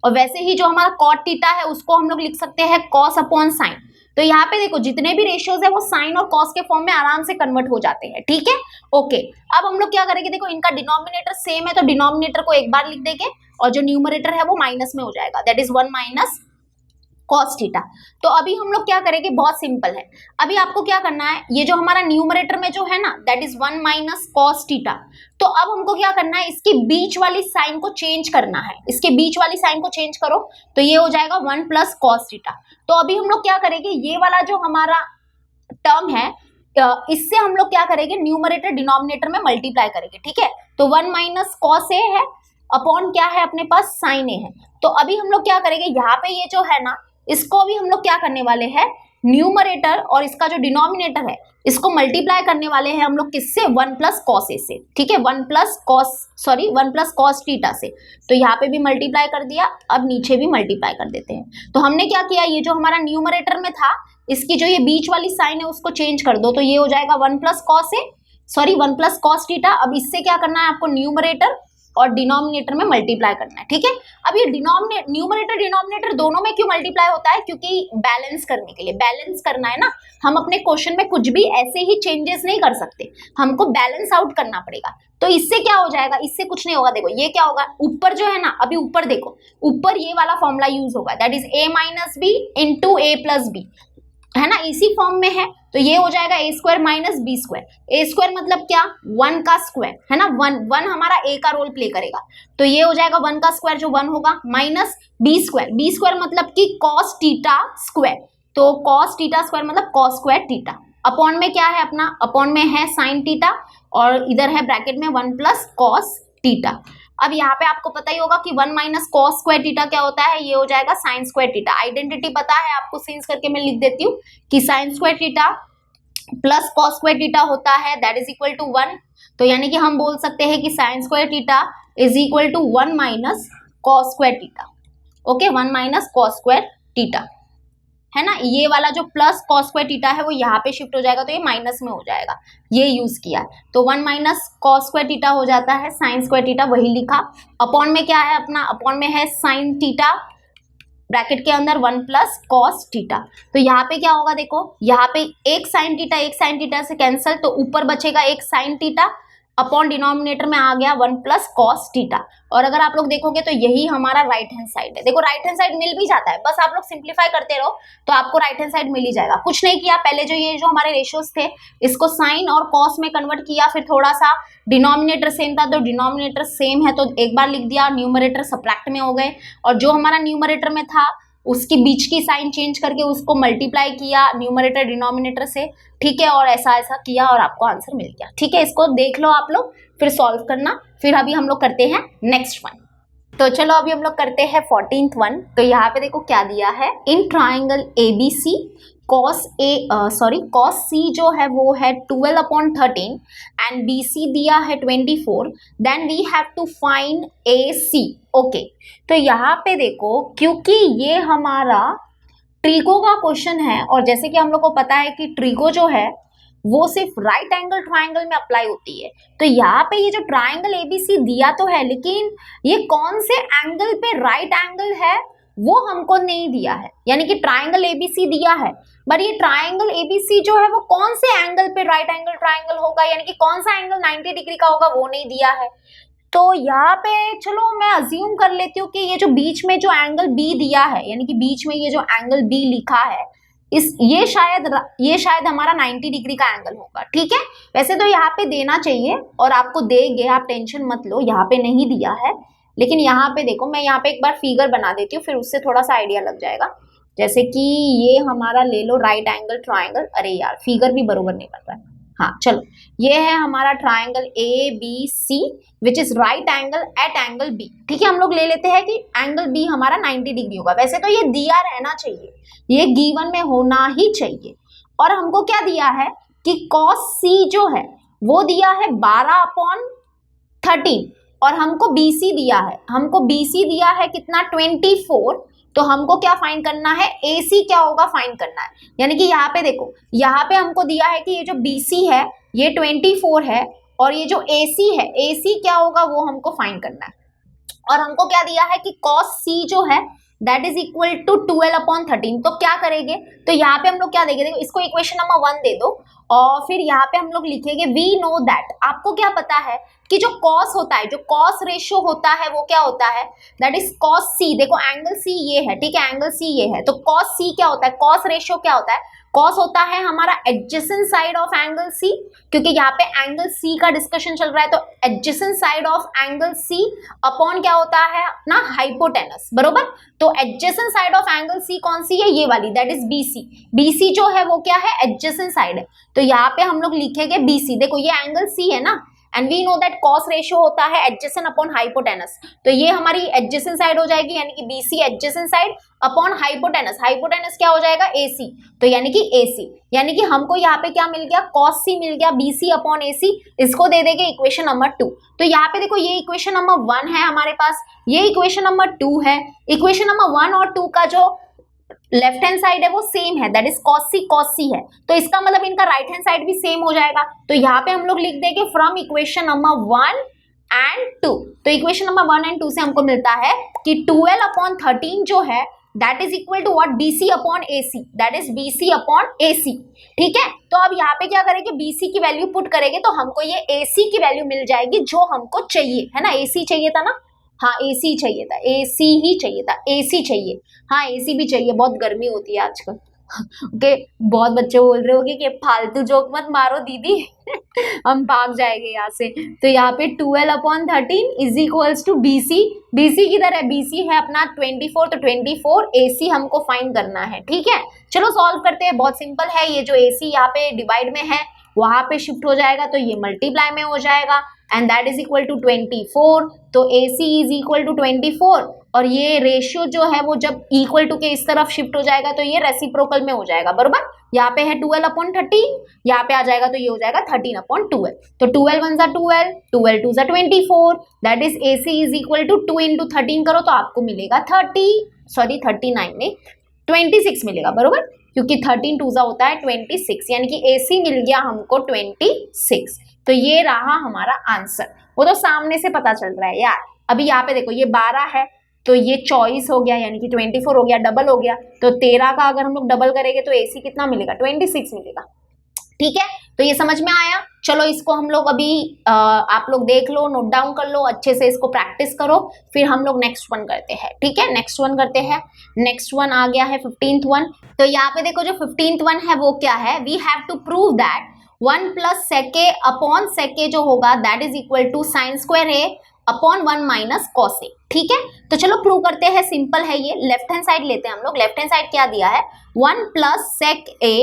और वैसे ही जो हमारा कॉट थीटा है उसको हम लोग लिख सकते हैं कॉस अपॉन साइन। तो यहाँ पे देखो जितने भी रेशियोज है वो साइन और कॉस के फॉर्म में आराम से कन्वर्ट हो जाते हैं, ठीक है। ओके, अब हम लोग क्या करेंगे? देखो इनका डिनोमिनेटर सेम है तो डिनोमिनेटर को एक बार लिख देंगे और जो न्यूमरेटर है वो माइनस में हो जाएगा, that is 1 minus cos theta. तो अभी हम लोग क्या करेंगे? बहुत सिंपल है। अभी आपको क्या करना है, ये जो हमारा न्यूमरेटर में जो है ना that is 1 minus cos theta, तो अब हमको क्या करना है? इसके बीच वाली साइन को चेंज करना है। इसके बीच वाली साइन को चेंज करो तो ये हो जाएगा 1 प्लस कॉस थीटा। तो अभी हम लोग क्या करेंगे? ये वाला जो हमारा टर्म है इससे हम लोग क्या करेंगे? न्यूमरेटर डिनोमिनेटर में मल्टीप्लाई करेंगे, ठीक है। तो 1 माइनस कॉस ए है अपॉन क्या है अपने पास? साइन ए है। तो अभी हम लोग क्या करेंगे? यहाँ पे ये जो है ना इसको अभी हम लोग क्या करने वाले हैं? न्यूमरेटर और इसका जो डिनोमिनेटर है इसको मल्टीप्लाई करने वाले हैं हम लोग किससे, 1 प्लस कॉस ए से, ठीक है, 1 प्लस कॉस थीटा से। तो यहाँ पे भी मल्टीप्लाई कर दिया, अब नीचे भी मल्टीप्लाई कर देते हैं। तो हमने क्या किया, ये जो हमारा न्यूमरेटर में था इसकी जो ये बीच वाली साइन है उसको चेंज कर दो, तो ये हो जाएगा 1 प्लस कॉस थीटा। अब इससे क्या करना है आपको, न्यूमरेटर और डिनोमिनेटर में मल्टीप्लाई करना है, ठीक है। अब ये न्यूमरेटर डिनोमिनेटर दोनों में क्यों मल्टीप्लाई होता है, क्योंकि बैलेंस करने के लिए, बैलेंस करना है ना, हम अपने क्वेश्चन में कुछ भी ऐसे ही चेंजेस नहीं कर सकते, हमको बैलेंस आउट करना पड़ेगा। तो इससे क्या हो जाएगा, इससे कुछ नहीं होगा, देखो ये क्या होगा, ऊपर जो है ना, अभी ऊपर देखो, ऊपर ये वाला फॉर्मूला यूज होगा, that is a minus b into a plus b, है ना, इसी फॉर्म में है। तो ये हो जाएगा ए स्क्वायर माइनस बी स्क्वायर, ए स्क्वायर मतलब क्या, 1 का स्क्वायर, है ना, 1 हमारा ए का रोल प्ले करेगा, तो ये हो जाएगा 1 का स्क्वायर जो 1 होगा, माइनस बी स्क्वायर मतलब कि कॉस थीटा स्क्वायर, तो कॉस थीटा स्क्वायर मतलब कॉस स्क्वायर थीटा, अपॉन में क्या है अपना, अपॉन में है साइन थीटा और इधर है ब्रैकेट में 1 प्लस कॉस थीटा। अब यहाँ पे आपको पता ही होगा कि 1 माइनस कॉस स्क्वायर थीटा क्या होता है, ये हो जाएगा साइन स्क्वायर थीटा। आइडेंटिटी पता है आपको, चेंज करके मैं लिख देती हूँ कि sine square theta plus cos square theta होता है, दैट इज इक्वल टू 1। तो यानी कि हम बोल सकते हैं कि sine square theta is equal to 1 minus cos square theta, okay, 1 minus cos square theta, है ना। ये वाला जो प्लस कॉस स्क्वायर थीटा है वो यहाँ पे शिफ्ट हो जाएगा, तो ये माइनस में हो जाएगा, ये यूज किया है, तो 1 माइनस कॉस स्क्वायर थीटा हो जाता है, साइन स्क्वायर थीटा वही लिखा, अपॉन में क्या है अपना, अपॉन में है साइन थीटा, ब्रैकेट के अंदर 1 प्लस कॉस थीटा। तो यहाँ पे क्या होगा, देखो यहाँ पे एक साइन थीटा से कैंसिल, तो ऊपर बचेगा एक साइन थीटा, अपॉन डिनोमिनेटर में आ गया 1 प्लस कॉस थीटा। और अगर आप लोग देखोगे तो यही हमारा राइट हैंड साइड है, देखो राइट हैंड साइड मिल भी जाता है, बस आप लोग सिंप्लीफाई करते रहो तो आपको राइट हैंड साइड मिल ही जाएगा। कुछ नहीं किया, पहले जो ये जो हमारे रेशियोज थे इसको साइन और कॉस में कन्वर्ट किया, फिर थोड़ा सा डिनोमिनेटर सेम था तो डिनोमिनेटर सेम है तो एक बार लिख दिया, न्यूमरेटर सब्ट्रैक्ट में हो गए, और जो हमारा न्यूमरेटर में था उसकी बीच की साइन चेंज करके उसको मल्टीप्लाई किया न्यूमरेटर डिनोमिनेटर से, ठीक है, और ऐसा ऐसा किया और आपको आंसर मिल गया, ठीक है। इसको देख लो आप लोग, फिर सॉल्व करना, फिर अभी हम लोग करते हैं नेक्स्ट वन। तो चलो अभी हम लोग करते हैं 14th वन। तो यहाँ पे देखो क्या दिया है, in triangle ABC cos C जो है वो है 12/13 एंड BC दिया है 24, then we have to find AC, okay. तो यहाँ पे देखो, क्योंकि ये हमारा ट्रिगो का क्वेश्चन है और जैसे कि हम लोग को पता है कि ट्रिगो जो है वो सिर्फ राइट एंगल ट्राइंगल में अप्लाई होती है, तो यहाँ पे ये जो ट्राइंगल ABC दिया तो है, लेकिन ये कौन से एंगल पे राइट एंगल है वो हमको नहीं दिया है, यानी कि ट्राइंगल ABC दिया है, बट ये ट्राइंगल ABC जो है वो कौन से एंगल पे राइट एंगल ट्राइंगल होगा, यानी कि कौन सा एंगल 90 डिग्री का होगा वो नहीं दिया है। तो यहाँ पे चलो मैं अज्यूम कर लेती हूँ कि ये जो बीच में जो एंगल B दिया है, यानी कि बीच में ये जो एंगल B लिखा है, ये शायद हमारा 90 डिग्री का एंगल होगा, ठीक है। वैसे तो यहाँ पे देना चाहिए और आपको देंगे, आप टेंशन मत लो, यहाँ पे नहीं दिया है, लेकिन यहाँ पे देखो, मैं यहाँ पे एक बार फिगर बना देती हूँ, फिर उससे थोड़ा सा आइडिया लग जाएगा। जैसे कि ये हमारा ले लो राइट एंगल ट्राइंगल, अरे यार फिगर भी बरोबर नहीं बन रहा है, हाँ चलो, ये है हमारा triangle ABC which is right angle at angle B, ठीक है। हम लोग ले लेते हैं कि एंगल B हमारा 90 डिग्री होगा, वैसे तो ये दिया रहना चाहिए, ये गिवन में होना ही चाहिए। और हमको क्या दिया है कि cos C जो है वो दिया है 12/13 और हमको BC दिया है, दिया है कितना, 24। तो हमको क्या फाइंड करना है, AC क्या होगा फाइंड करना है, यानी कि यहाँ पे देखो, यहाँ पे हमको दिया है कि ये जो BC है ये 24 है और ये जो AC है, AC क्या होगा वो हमको फाइंड करना है। और हमको क्या दिया है कि cos C जो है दैट इज इक्वल टू 12/13। तो क्या करेंगे, तो यहाँ पे हम लोग क्या देंगे, देखो इसको इक्वेशन नंबर 1 दे दो और फिर यहाँ पे हम लोग लिखेंगे वी नो दैट, आपको क्या पता है कि जो cos होता है, जो cos रेशियो होता है वो क्या होता है, दैट इज cos C। देखो एंगल C ये है, ठीक है, एंगल C ये है, तो cos C क्या होता है, cos रेशियो क्या होता है, cos होता है हमारा adjacent side of angle C, क्योंकि यहाँ पे एंगल C का डिस्कशन चल रहा है, तो adjacent side of angle C upon क्या होता है अपना हाइपोटेनस, बरोबर। तो adjacent side of angle C कौन सी है, ये वाली, दैट इज BC। BC जो है वो क्या है, एडजेसेंट साइड है, तो यहाँ पे हम लोग लिखेंगे BC। देखो ये एंगल C है ना, and we know that cos ratio होता है एडजेसेंट अपॉन हाइपोटेनस, तो ये हमारी एडजेसेंट साइड हो जाएगी यानी कि BC adjacent side upon hypotenuse, hypotenuse क्या हो जाएगा AC, तो यानी कि AC, यानी कि हमको यहाँ पे क्या मिल गया cos C मिल गया BC अपॉन AC, इसको दे देंगे इक्वेशन नंबर 2। तो यहाँ पे देखो ये इक्वेशन नंबर 1 है हमारे पास, ये इक्वेशन नंबर 2 है, इक्वेशन नंबर 1 और 2 का जो लेफ्ट हैंड साइड है वो सेम है, दैट इज cos C है, तो इसका मतलब इनका राइट हैंड साइड भी सेम हो जाएगा। तो यहाँ पे हम लोग लिख देंगे फ्रॉम इक्वेशन नंबर 1 एंड 2, तो इक्वेशन नंबर 1 एंड 2 से हमको मिलता है कि 12 अपॉन 13 जो है that is equal to what BC upon AC, that is BC upon AC, ठीक है। तो अब यहाँ पे क्या करेंगे, BC की वैल्यू पुट करेंगे तो हमको ये AC की वैल्यू मिल जाएगी जो हमको चाहिए, है ना, AC चाहिए था ना, हाँ AC चाहिए था, AC ही चाहिए था, AC चाहिए, हाँ AC भी चाहिए, बहुत गर्मी होती है आजकल। ओके बहुत बच्चे बोल रहे होंगे कि फालतू जोक मत मारो दीदी हम भाग जाएंगे यहाँ से। तो यहाँ पे 12 upon 13 is equals to BC, BC किधर है, BC है अपना 24, तो 24 AC हमको फाइंड करना है, ठीक है। चलो सॉल्व करते हैं, बहुत सिंपल है, ये जो AC यहाँ पे डिवाइड में है वहां पे शिफ्ट हो जाएगा तो ये मल्टीप्लाई में हो जाएगा and that is equal to 24, तो AC इज इक्वल टू 24 और ये रेशियो जो है वो जब इक्वल टू के इस तरफ शिफ्ट हो जाएगा तो ये रेसिप्रोकल में हो जाएगा, बरोबर। यहाँ पे है 12 अपॉन 13, यहाँ पे आ जाएगा तो ये हो जाएगा 13 अपॉन 12, तो 12 1 जा 12, 12 2 जा 24, that is AC is equal to 2 into 13 करो तो आपको मिलेगा 39 नहीं 26 मिलेगा, बरोबर, क्योंकि 13 2 जा होता है 26, यानी कि AC मिल गया हमको 26, तो ये रहा हमारा आंसर। वो तो सामने से पता चल रहा है यार। अभी यहाँ पे देखो ये 12 है तो ये 24 हो गया, यानी कि 24 हो गया, डबल हो गया, तो 13 का अगर हम लोग डबल करेंगे तो AC कितना मिलेगा, 26 मिलेगा, ठीक है। तो ये समझ में आया। चलो इसको हम लोग अभी आप लोग देख लो, नोट डाउन कर लो, अच्छे से इसको प्रैक्टिस करो, फिर हम लोग नेक्स्ट वन करते हैं, ठीक है। नेक्स्ट वन करते हैं, नेक्स्ट वन आ गया है 15th वन। तो यहाँ पे देखो जो 15th वन है वो क्या है, we have to prove that 1 plus sec a upon sec a जो होगा that is equal to sine square a upon 1 minus cos a, ठीक है। तो चलो प्रूव करते हैं, सिंपल है ये, लेफ्ट हैंड साइड लेते हैं हम लोग। लेफ्ट हैंड साइड क्या दिया है, 1 plus sec a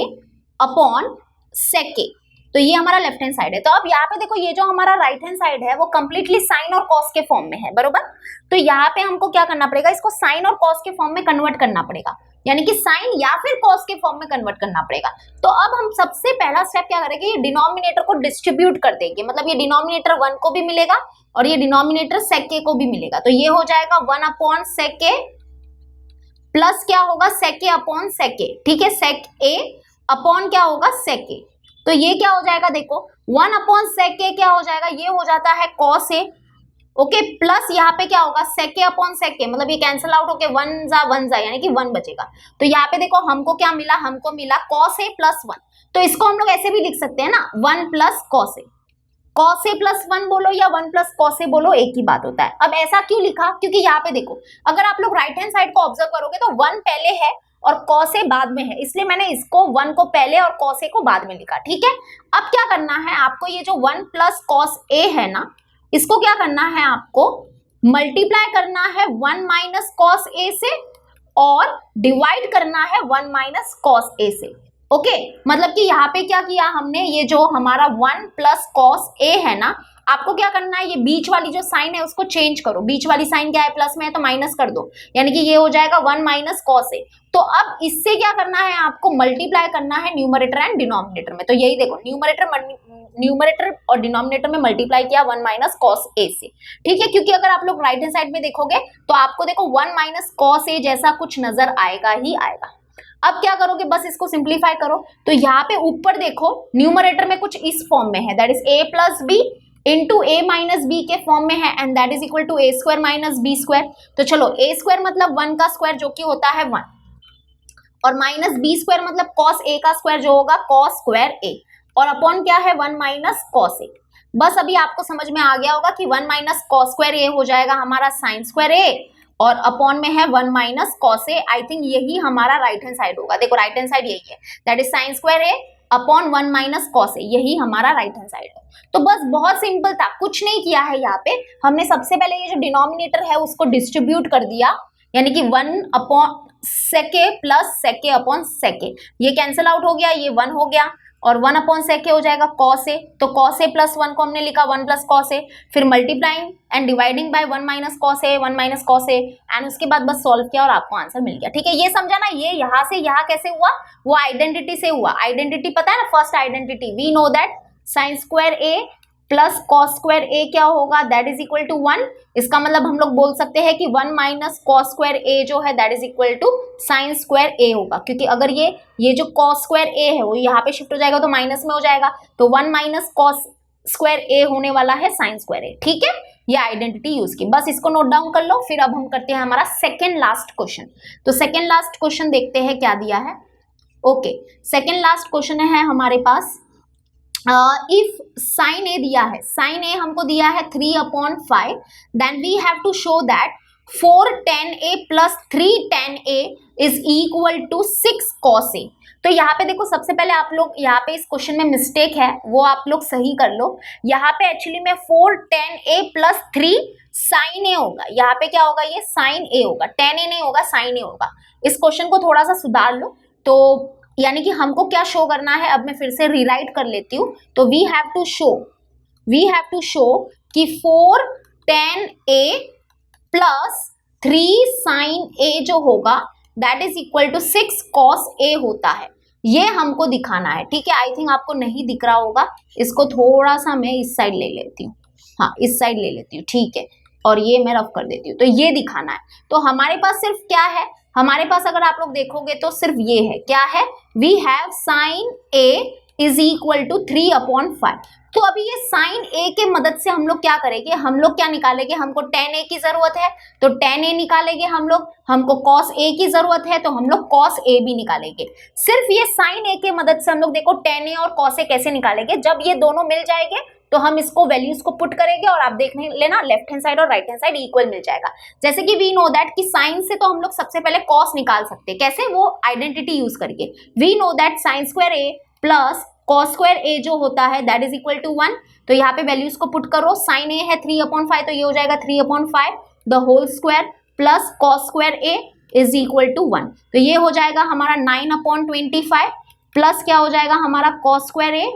upon sec ए, तो ये हमारा लेफ्ट हैंड साइड है। तो अब यहाँ पे देखो ये जो हमारा राइट हैंड साइड है वो कंप्लीटली साइन और कॉस के फॉर्म में है, बरोबर। तो यहाँ पे हमको क्या करना पड़ेगा, इसको साइन और कॉस के फॉर्म में कन्वर्ट करना पड़ेगा, यानी कि साइन या फिर कॉस के फॉर्म में कन्वर्ट करना पड़ेगा। तो अब हम सबसे पहला स्टेप क्या करेंगे, ये डिनोमिनेटर को डिस्ट्रीब्यूट कर देंगे, मतलब ये डिनोमिनेटर 1 को भी मिलेगा और ये डिनोमिनेटर सेक ए को भी मिलेगा, तो ये हो जाएगा 1 अपॉन सेक ए प्लस क्या होगा सेक ए अपॉन सेक ए, ठीक है, सेक ए अपॉन क्या होगा सेक ए, तो ये क्या हो जाएगा, देखो 1 अपॉन सेक ए क्या हो जाएगा, ये हो जाता है कॉस ए, ओके, प्लस यहाँ पे क्या होगा सेक ए अपॉन सेक ए, मतलब ये कैंसिल आउट होके 1 जा यानी कि 1 बचेगा। तो यहाँ पे देखो हमको क्या मिला, हमको मिला कॉस ए प्लस 1, तो इसको हम लोग ऐसे भी लिख सकते हैं ना, 1 plus cos A, cos A plus 1 बोलो या 1 प्लस कॉस ए बोलो, एक ही बात होता है। अब ऐसा क्यों लिखा, क्योंकि यहाँ पे देखो अगर आप लोग राइट हैंड साइड को ऑब्जर्व करोगे तो 1 पहले है और कॉस ए बाद में है, इसलिए मैंने इसको 1 को पहले और कॉस ए को बाद में लिखा, ठीक है। अब क्या करना है आपको, ये जो 1 प्लस कॉस ए है ना, इसको क्या करना है आपको, मल्टीप्लाई करना है 1 माइनस कॉस ए से और डिवाइड करना है 1 माइनस कॉस ए से, ओके। मतलब कि यहाँ पे क्या किया हमने, ये जो हमारा 1 प्लस कॉस ए है ना, आपको क्या करना है, ये बीच वाली जो साइन है उसको चेंज करो, बीच वाली साइन क्या है प्लस में है तो माइनस कर दो, यानी कि ये हो जाएगा 1 माइनस कॉस ए। तो अब इससे क्या करना है आपको, मल्टीप्लाई करना है न्यूमरेटर एंड डिनोमिनेटर में, तो यही देखो न्यूमरेटर और डिनोमिनेटर में मल्टीप्लाई किया 1 माइनस कॉस ए से, ठीक है, क्योंकि अगर आप लोग राइट हैंड साइड में देखोगे तो आपको देखो 1 माइनस कॉस ए जैसा कुछ नजर आएगा ही आएगा। अब क्या करोगे, बस इसको सिंप्लीफाई करो, तो यहाँ पे ऊपर देखो न्यूमरेटर में कुछ इस फॉर्म में है, that is a plus b into a minus b के फॉर्म में है and that is equal to a square minus b square. तो चलो a स्क्वायर मतलब 1 का स्क्वायर जो कि होता है 1 और माइनस बी स्क्वायर मतलब कॉस ए का स्क्वायर जो होगा कॉस स्क्वायर ए और अपॉन क्या है 1 माइनस कॉस ए। बस अभी आपको समझ में आ गया होगा कि 1 माइनस कॉस स्क्वायर ए हो जाएगा हमारा साइन स्क्वायर ए और अपॉन में है 1 minus cos A. I think यही हमारा राइट हैंड साइड होगा, देखो राइट हैंड साइड यही है, that is sine square a upon 1 minus cos a, यही हमारा राइट हैंड साइड है। तो बस बहुत सिंपल था, कुछ नहीं किया है यहाँ पे, हमने सबसे पहले ये जो डिनोमिनेटर है उसको डिस्ट्रीब्यूट कर दिया, यानी कि 1 अपॉन सेके प्लस सेके अपॉन सेके, ये कैंसिल आउट हो गया, ये 1 हो गया, और 1 अपॉन सेक हो जाएगा कॉस ए, तो कॉस ए प्लस 1 को हमने लिखा 1 प्लस कॉस ए, फिर multiplying and dividing by 1 minus cos A, 1 minus cos A, and उसके बाद बस सॉल्व किया और आपको आंसर मिल गया। ठीक है, ये समझा ना, ये यहाँ से यहाँ कैसे हुआ, वो आइडेंटिटी से हुआ। आइडेंटिटी पता है ना, first identity, we know that sine square a plus cos square a क्या होगा, दैट इज इक्वल टू 1। इसका मतलब हम लोग बोल सकते हैं कि 1 माइनस कॉस स्क्वायर ए जो है that is equal to sine square a होगा, क्योंकि अगर ये जो कॉस स्क्वायर ए है वो यहाँ पे शिफ्ट हो जाएगा तो माइनस में हो जाएगा, तो 1 माइनस कॉस स्क्वायर ए होने वाला है साइन स्क्वायर ए। ठीक है, ये आइडेंटिटी यूज की, बस इसको नोट डाउन कर लो। फिर अब हम करते हैं हमारा सेकेंड लास्ट क्वेश्चन। तो सेकेंड लास्ट क्वेश्चन देखते हैं क्या दिया है। ओके, सेकेंड लास्ट क्वेश्चन है हमारे पास, इफ साइन ए दिया है, साइन ए हमको दिया है 3/5, then we have to show that 4 tan a plus 3 tan a is equal to 6 cos a। तो यहाँ पे देखो, सबसे पहले आप लोग यहाँ पे इस क्वेश्चन में मिस्टेक है वो आप लोग सही कर लो। यहाँ पे एक्चुअली में 4 tan a plus 3 sin a होगा, यहाँ पे क्या होगा, ये sin a होगा, tan a नहीं होगा, sin a होगा। इस क्वेश्चन को थोड़ा सा सुधार लो। तो यानी कि हमको क्या शो करना है, अब मैं फिर से रीराइट कर लेती हूँ। तो वी हैव टू शो कि 4 tan a plus 3 sin a जो होगा that is equal to 6 cos a होता है, ये हमको दिखाना है। ठीक है, आई थिंक आपको नहीं दिख रहा होगा, इसको थोड़ा सा मैं इस साइड ले लेती हूँ, हाँ इस साइड ले लेती हूँ। ठीक है, और ये मैं रफ कर देती हूँ, तो ये दिखाना है। तो हमारे पास सिर्फ क्या है, हमारे पास अगर आप लोग देखोगे तो सिर्फ ये है, क्या है, we have sine a is equal to 3/5। तो अभी ये साइन a के मदद से हम लोग क्या करेंगे, हम लोग क्या निकालेंगे, हमको tan a की जरूरत है तो tan a निकालेंगे हम लोग, हमको cos a की जरूरत है तो हम लोग cos a भी निकालेंगे। सिर्फ ये साइन a के मदद से हम लोग देखो tan a और cos a कैसे निकालेंगे, जब ये दोनों मिल जाएंगे तो हम इसको वैल्यूज को पुट करेंगे और आप देख लेना लेफ्ट हैंड साइड और राइट हैंड साइड इक्वल मिल जाएगा। जैसे कि वी नो दैट कि साइन से तो हम लोग सबसे पहले cos निकाल सकते हैं, कैसे, वो आइडेंटिटी यूज करके। We know that sine square a plus cos square a जो होता है दैट इज इक्वल टू 1। तो यहाँ पे वैल्यूज को पुट करो, साइन a है 3/5 तो ये हो जाएगा 3/5 the whole square plus cos square a is equal to 1। तो ये हो जाएगा हमारा 9/25 प्लस क्या हो जाएगा हमारा cos square a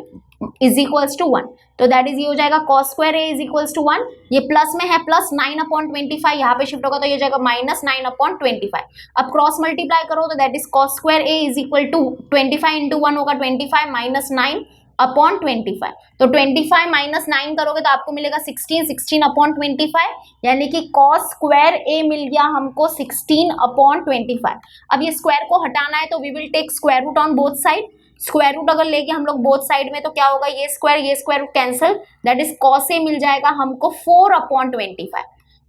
is equals to 1। तो दैट इज ये हो जाएगा cos square a is equals to 1, ये प्लस में है प्लस 9/25, यहाँ पे शिफ्ट होगा तो ये हो जाएगा माइनस 9/25। अब क्रॉस मल्टीप्लाई करो तो that is cos square a is equal to 25 into 1 होगा 25 माइनस 9/25। तो 25 माइनस 9 करोगे तो आपको मिलेगा 16/25, यानी कि cos स्क्वायर a मिल गया हमको 16/25। अब ये स्क्वायर को हटाना है तो we will take square root on both side. Square root अगर लेके हम लोग बोथ साइड में तो क्या होगा, ये square root cancel, that is cos a मिल जाएगा हमको 4/25।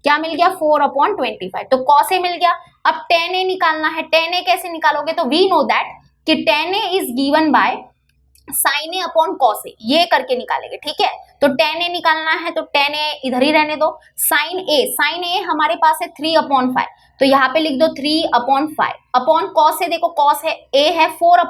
क्या मिल गया, 4/25। तो cos a मिल गया। अब tan a निकालना है, tan a कैसे निकालोगे, तो वी नो दैट कि tan a is given by sine a upon cos a, ये करके निकालेंगे। ठीक है, तो tan a निकालना है तो tan a इधर ही रहने दो। साइन ए हमारे पास है 3/5, तो यहाँ पे लिख दो 3/5 अपॉन कॉस ए, देखो कॉस है a है 4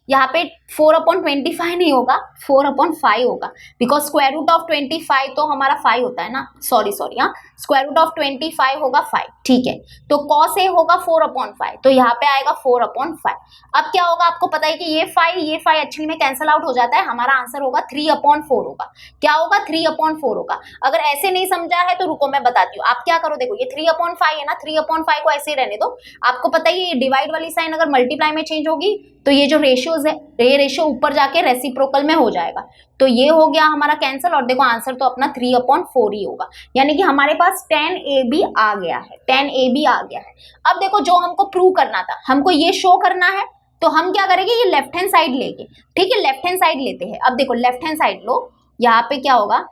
यहाँ पे 4/25 नहीं होगा, 4/5 होगा, बिकॉज स्क्वायर रूट ऑफ 25 तो हमारा 5 होता है ना, सॉरी हाँ, स्क्वायर रूट ऑफ 25 होगा 5। ठीक है, तो cos a होगा 4/5, तो यहाँ पे आएगा 4/5। अब क्या होगा, आपको पता है कि ये 5 एक्चुअली में कैंसिल आउट हो जाता है, हमारा आंसर होगा 3/4 होगा। क्या होगा, 3/4 होगा। अगर ऐसे नहीं समझा है तो रुको मैं बताती हूँ। आप क्या करो, देखो ये 3/5 है ना, 3/5 को ऐसे ही रहने दो। आपको पता है ये डिवाइड वाली साइन अगर मल्टीप्लाई में चेंज होगी तो ये जो रेशियोज है, ये रेशियो ऊपर जाके रेसिप्रोकल में हो जाएगा। तो ये हो गया हमारा कैंसिल, और देखो आंसर तो अपना 3/4 ही होगा, यानी कि हमारे पास tan a भी आ गया है, tan a भी आ गया है। अब देखो जो हमको प्रूव करना था, हमको ये शो करना है, तो हम क्या करेंगे, ये लेफ्ट हैंड साइड लेंगे। ठीक है, लेफ्ट हैंड साइड लेते हैं। अब देखो लेफ्ट हैंड साइड लो, यहाँ पे क्या होगा,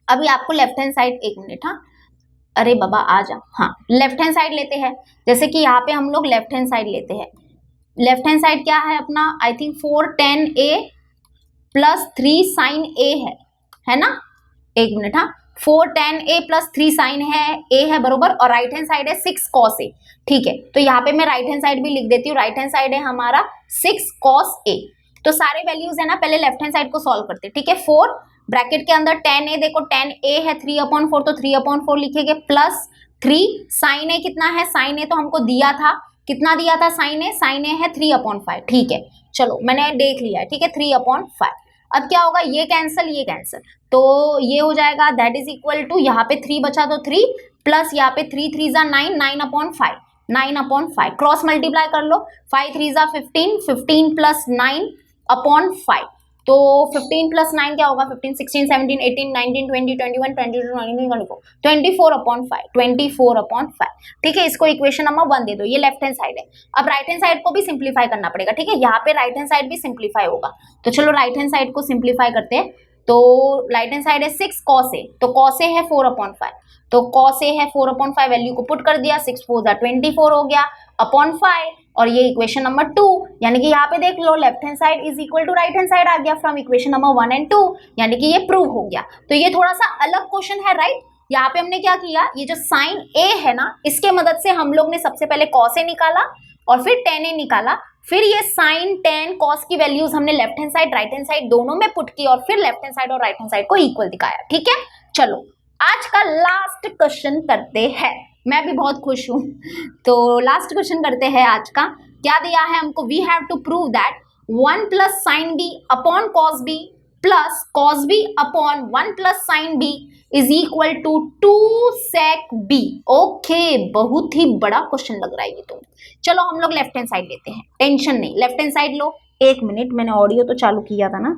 अभी आपको लेफ्ट हैंड साइड, एक मिनट, हाँ अरे बाबा आ जा, हाँ लेफ्ट हैंड साइड लेते हैं। जैसे कि यहाँ पे हम लोग लेफ्ट हैंड साइड लेते हैं। लेफ्ट हैंड साइड क्या है अपना, I think 4 tan a plus 3 sin a है ना, एक मिनट, हाँ 4 tan a प्लस 3 sin है a है बरोबर, और राइट हैंड साइड है 6 cos a। ठीक है, तो यहाँ पे मैं राइट हैंड साइड भी लिख देती हूँ, राइट हैंड साइड है हमारा 6 cos a। तो सारे वैल्यूज है ना, पहले लेफ्ट हैंड साइड को सॉल्व करते हैं। ठीक है, 4 ब्रैकेट के अंदर tan a, देखो tan a है 3/4 तो 3/4 लिखेंगे, प्लस 3 sin a कितना है, sin a तो हमको दिया था, कितना दिया था साइन ए है 3/5। ठीक है, चलो मैंने देख लिया है, ठीक है, 3/5। अब क्या होगा, ये कैंसल, तो ये हो जाएगा दैट इज इक्वल टू, यहाँ पे 3 बचा तो 3 प्लस यहाँ पे 3 3 जा 9, 9/5, 9/5 क्रॉस मल्टीप्लाई कर लो, 5 3 जा 15, 15 प्लस 9/5, तो 15 प्लस 9 क्या होगा, 15 16 17 18 19 20 21 22 23 24/5, 24/5, ठीक है। इसको इक्वेशन नंबर 1 दे दो, ये लेफ्ट हैंड साइड है। अब राइट हैंड साइड को भी सिंप्लीफाई करना पड़ेगा, ठीक है, यहाँ पे राइट हैंड साइड भी सिंप्लीफाई होगा, तो चलो राइट हैंड साइड को सिंप्लीफाई करते हैं। तो राइट हैंड साइड है 6 cos a, तो cos a है 4/5, तो cos a है 4/5, वैल्यू को पुट कर दिया, 6 4 जा 24 हो गया अपॉन 5, और ये इक्वेशन नंबर 2, यानी कि यहाँ पे देख लो left hand side is equal to right hand side आ गया फ्रॉम इक्वेशन नंबर 1 एंड 2, यानी कि ये प्रूव हो गया। तो ये थोड़ा सा अलग क्वेश्चन है, राइट। यहाँ पे हमने क्या किया, ये जो साइन a है ना, इसके मदद से हम लोग ने सबसे पहले cos a निकाला और फिर tan a निकाला, फिर ये साइन tan cos की वैल्यूज हमने left hand side right hand side दोनों में पुट की और फिर लेफ्ट हैंड साइड और राइट हैंड साइड को इक्वल दिखाया, ठीक है। चलो आज का लास्ट क्वेश्चन करते हैं, मैं भी बहुत खुश हूं, तो लास्ट क्वेश्चन करते हैं आज का। क्या दिया है हमको, we have to prove that 1 plus sine b upon cos b plus cos b upon 1 plus sine b is equal to 2 sec b। Okay, बहुत ही बड़ा क्वेश्चन लग रहा है ये तो। चलो हम लोग लेफ्ट हैंड साइड लेते हैं, टेंशन नहीं, लेफ्ट हैंड साइड लो। एक मिनट, मैंने ऑडियो तो चालू किया था ना,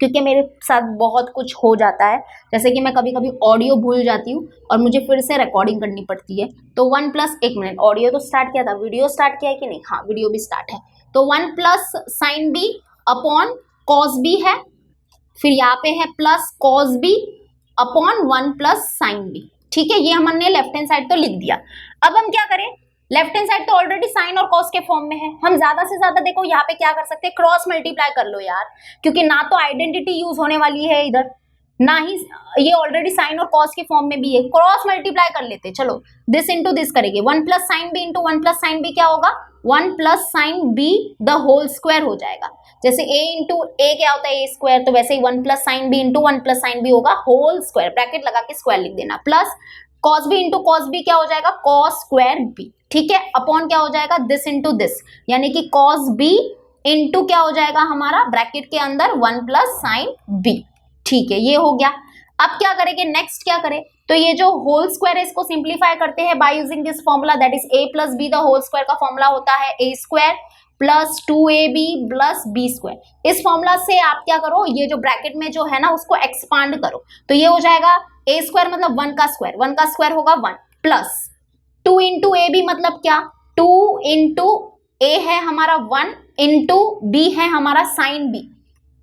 क्योंकि मेरे साथ बहुत कुछ हो जाता है, जैसे कि मैं कभी कभी ऑडियो भूल जाती हूँ और मुझे फिर से रिकॉर्डिंग करनी पड़ती है। तो 1 प्लस, एक मिनट, ऑडियो तो स्टार्ट किया था, वीडियो स्टार्ट किया है कि नहीं, हाँ वीडियो भी स्टार्ट है। तो 1 plus sine b upon cos b है, फिर यहाँ पे है plus cos b upon 1 plus sine b, ठीक है। ये हमने लेफ्ट हैंड साइड तो लिख दिया। अब हम क्या करें, लेफ्ट हैंड साइड तो ऑलरेडी साइन और कॉस के फॉर्म में है, हम ज्यादा से ज्यादा देखो यहाँ पे क्या कर सकते हैं, क्रॉस मल्टीप्लाई कर लो यार, क्योंकि ना तो आइडेंटिटी यूज होने वाली है इधर, ना ही ये ऑलरेडी साइन और कॉस के फॉर्म में भी है, क्रॉस मल्टीप्लाई कर लेते। चलो दिस इंटू दिस करेंगे, 1 plus sine b into 1 plus sine b क्या होगा, 1 plus sine b the whole square हो जाएगा। जैसे a इंटू ए क्या होता है, ए स्क्वायर, तो वैसे ही 1 plus sine b into 1 plus sine b होगा होल स्क्वायर, ब्रैकेट लगा के स्क्वायर लिख देना, plus cos b into cos b क्या हो जाएगा, कॉस स्क्वायर बी, ठीक है, अपॉन क्या हो जाएगा, दिस इंटू दिस, यानी कि कॉस बी इंटू क्या हो जाएगा हमारा ब्रैकेट के अंदर 1 प्लस साइन बी, ठीक है, ये हो गया। अब क्या करेंगे, नेक्स्ट क्या करें, तो ये जो होल स्क्वायर है इसको सिंप्लीफाई करते हैं by using this formula, that is a plus b, the whole square का फॉर्मूला होता है a square plus 2ab plus b square. इस फॉर्मूला से आप क्या करो, ये जो ब्रैकेट में जो है ना उसको एक्सपांड करो, तो ये हो जाएगा a स्क्वायर मतलब 1 का स्क्वायर, 1 का स्क्वायर होगा 1 प्लस 2 इंटू ए बी मतलब क्या, 2 इंटू ए है हमारा 1 इंटू बी है हमारा साइन बी,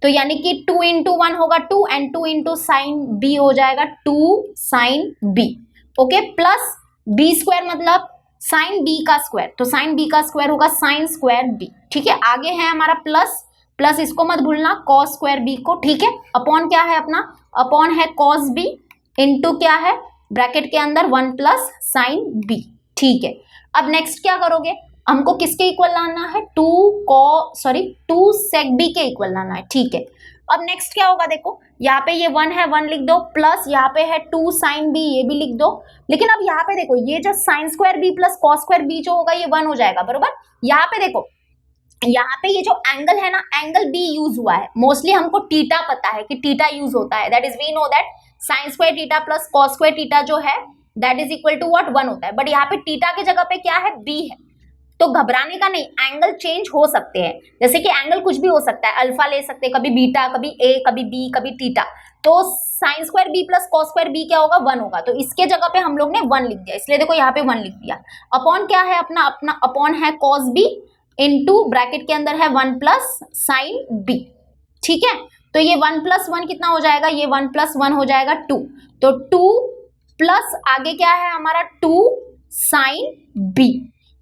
तो यानी कि 2 इंटू 1 होगा 2 एंड 2 इंटू साइन बी हो जाएगा 2 sine b, okay, plus b square मतलब साइन बी का स्क्वायर, तो साइन बी का स्क्वायर होगा साइन स्क्वायर बी, ठीक है। आगे है हमारा प्लस, प्लस इसको मत भूलना कॉस स्क्वायर बी को, ठीक है, अपॉन क्या है अपना, अपॉन है कॉस बी इंटू क्या है ब्रैकेट के अंदर 1 प्लस साइन बी, ठीक है। अब नेक्स्ट क्या करोगे, हमको किसके इक्वल लाना है, 2 sec b के इक्वल लाना है, ठीक है। अब नेक्स्ट क्या होगा, देखो यहाँ पे ये 1 है, 1 लिख दो, प्लस यहाँ पे है 2 साइन बी, ये भी लिख दो, लेकिन अब यहाँ पे देखो ये जो sine square b plus cos square b जो होगा ये 1 हो जाएगा, बरोबर। यहाँ पे देखो, यहाँ पे ये जो एंगल है ना, एंगल बी यूज हुआ है, मोस्टली हमको टीटा पता है कि टीटा यूज होता है, that is we know that sine square theta plus cos square theta जो है that is equal to what 1 होता है, बट यहाँ पे टीटा की जगह पे क्या है, बी है, तो घबराने का नहीं, एंगल चेंज हो सकते हैं, जैसे कि एंगल कुछ भी हो सकता है, अल्फा ले सकते हैं, कभी बीटा, कभी ए, कभी बी, कभी टीटा, तो sine square b plus cos square b क्या होगा, 1 होगा, तो इसके जगह पे हम लोग ने 1 लिख दिया, इसलिए देखो यहाँ पे 1 लिख दिया। अपॉन क्या है अपना अपॉन है कॉस बी इंटू ब्रैकेट के अंदर है 1 प्लस साइन बी, ठीक है। तो ये 1 प्लस 1 कितना हो जाएगा, ये 1 प्लस 1 हो जाएगा 2, तो 2 प्लस आगे क्या है हमारा 2 साइन बी,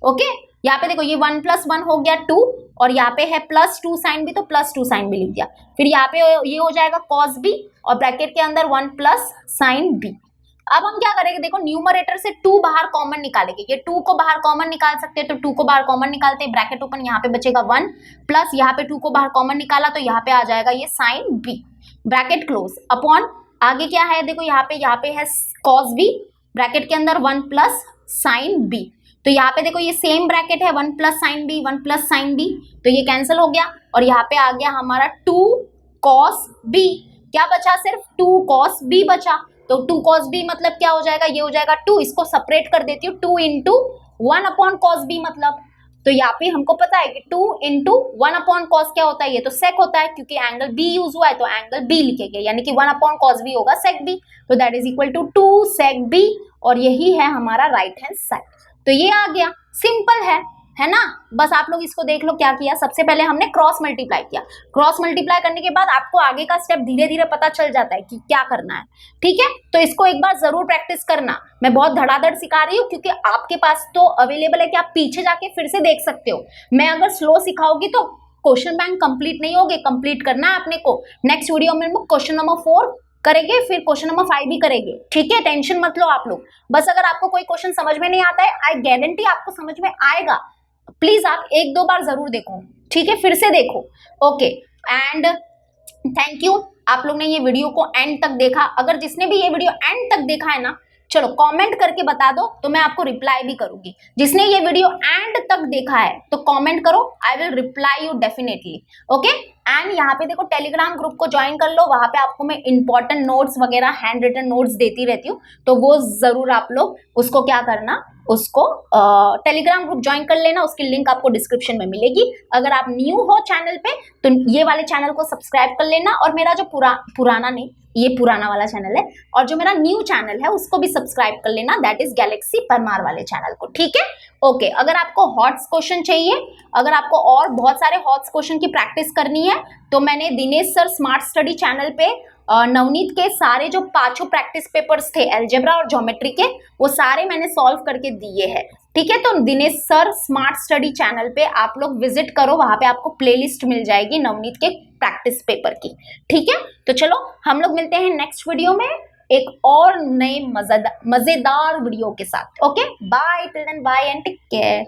ओके। यहाँ पे देखो ये 1 प्लस 1 हो गया 2 और यहाँ पे है प्लस 2 साइन बी, तो प्लस 2 साइन बी लिख दिया, फिर यहाँ पे ये हो जाएगा कॉस बी और ब्रैकेट के अंदर 1 प्लस साइन बी। अब हम क्या करेंगे, देखो न्यूमरेटर से 2 बाहर कॉमन निकालेंगे, ये 2 को बाहर कॉमन निकाल सकते हैं, तो 2 को बाहर कॉमन निकालते हैं, ब्रैकेट ओपन, यहाँ पे बचेगा 1 प्लस यहाँ पे 2 को बाहर कॉमन निकाला तो यहाँ पे आ जाएगा ये sine b, bracket close, upon आगे क्या है देखो यहाँ पे है कॉस बी, ब्रैकेट के अंदर 1 प्लस साइन बी, तो यहाँ पे देखो ये सेम ब्रैकेट है, 1 plus sine b 1 plus sine b, तो ये कैंसिल हो गया और यहाँ पे आ गया हमारा 2 कॉस बी। क्या बचा? सिर्फ 2 कॉस बी बचा। तो 2 कॉस बी मतलब क्या हो जाएगा? ये हो जाएगा 2, इसको सेपरेट कर देती हूँ, 2 इंटू 1 अपॉन कॉस बी मतलब। तो यहाँ पे हमको पता है कि 2 इंटू 1 अपॉन कॉस क्या होता है? ये तो सेक होता है, क्योंकि एंगल बी यूज हुआ है तो एंगल बी लिखेंगे, यानी कि 1 अपॉन कॉस बी होगा सेक बी, तो that is equal to 2 sec b, और यही है हमारा राइट हैंड साइड। तो ये आ गया, सिंपल है ना। बस आप लोग इसको देख लो क्या किया। सबसे पहले हमने क्रॉस मल्टीप्लाई किया, क्रॉस मल्टीप्लाई करने के बाद आपको आगे का स्टेप धीरे धीरे पता चल जाता है कि क्या करना है, ठीक है। तो इसको एक बार जरूर प्रैक्टिस करना। मैं बहुत धड़ाधड़ सिखा रही हूँ क्योंकि आपके पास तो अवेलेबल है कि आप पीछे जाके फिर से देख सकते हो। मैं अगर स्लो सिखाऊंगी तो क्वेश्चन बैंक कंप्लीट नहीं होगे, कंप्लीट करना है अपने को। नेक्स्ट वीडियो में हम क्वेश्चन नंबर 4 करेंगे, फिर क्वेश्चन नंबर 5 भी करेंगे, ठीक है। टेंशन मत लो आप लोग। बस अगर आपको कोई क्वेश्चन समझ में नहीं आता है, आई गारंटी आपको समझ में आएगा। प्लीज आप 1-2 बार जरूर देखो, ठीक है, फिर से देखो। ओके, एंड थैंक यू आप लोग ने ये वीडियो को एंड तक देखा। अगर जिसने भी ये वीडियो एंड तक देखा है ना, चलो कमेंट करके बता दो तो मैं आपको रिप्लाई भी करूंगी। जिसने ये वीडियो एंड तक देखा है तो कमेंट करो, I will reply you definitely. Okay, and यहाँ पे देखो टेलीग्राम ग्रुप को ज्वाइन कर लो, वहां पे आपको मैं इंपॉर्टेंट नोट्स वगैरह हैंड रिटन नोट्स देती रहती हूँ, तो वो जरूर आप लोग उसको क्या करना, उसको टेलीग्राम ग्रुप ज्वाइन कर लेना। उसकी लिंक आपको डिस्क्रिप्शन में मिलेगी। अगर आप न्यू हो चैनल पे तो ये वाले चैनल को सब्सक्राइब कर लेना, और मेरा जो पुराना नहीं, ये पुराना वाला चैनल है, और जो मेरा न्यू चैनल है उसको भी सब्सक्राइब कर लेना, दैट इज गैलेक्सी परमार वाले चैनल को, ठीक है। ओके, अगर आपको हॉट्स क्वेश्चन चाहिए, अगर आपको और बहुत सारे हॉट्स क्वेश्चन की प्रैक्टिस करनी है, तो मैंने Dinesh sir smart study channel पे नवनीत के सारे जो 5 प्रैक्टिस पेपर्स थे अलजेब्रा और ज्योमेट्री के, वो सारे मैंने सॉल्व करके दिए हैं, ठीक है। तो Dinesh sir smart study channel पे आप लोग विजिट करो, वहां पे आपको प्लेलिस्ट मिल जाएगी नवनीत के प्रैक्टिस पेपर की, ठीक है। तो चलो हम लोग मिलते हैं नेक्स्ट वीडियो में एक और नए मजेदार वीडियो के साथ। Okay, bye, till then bye and take care.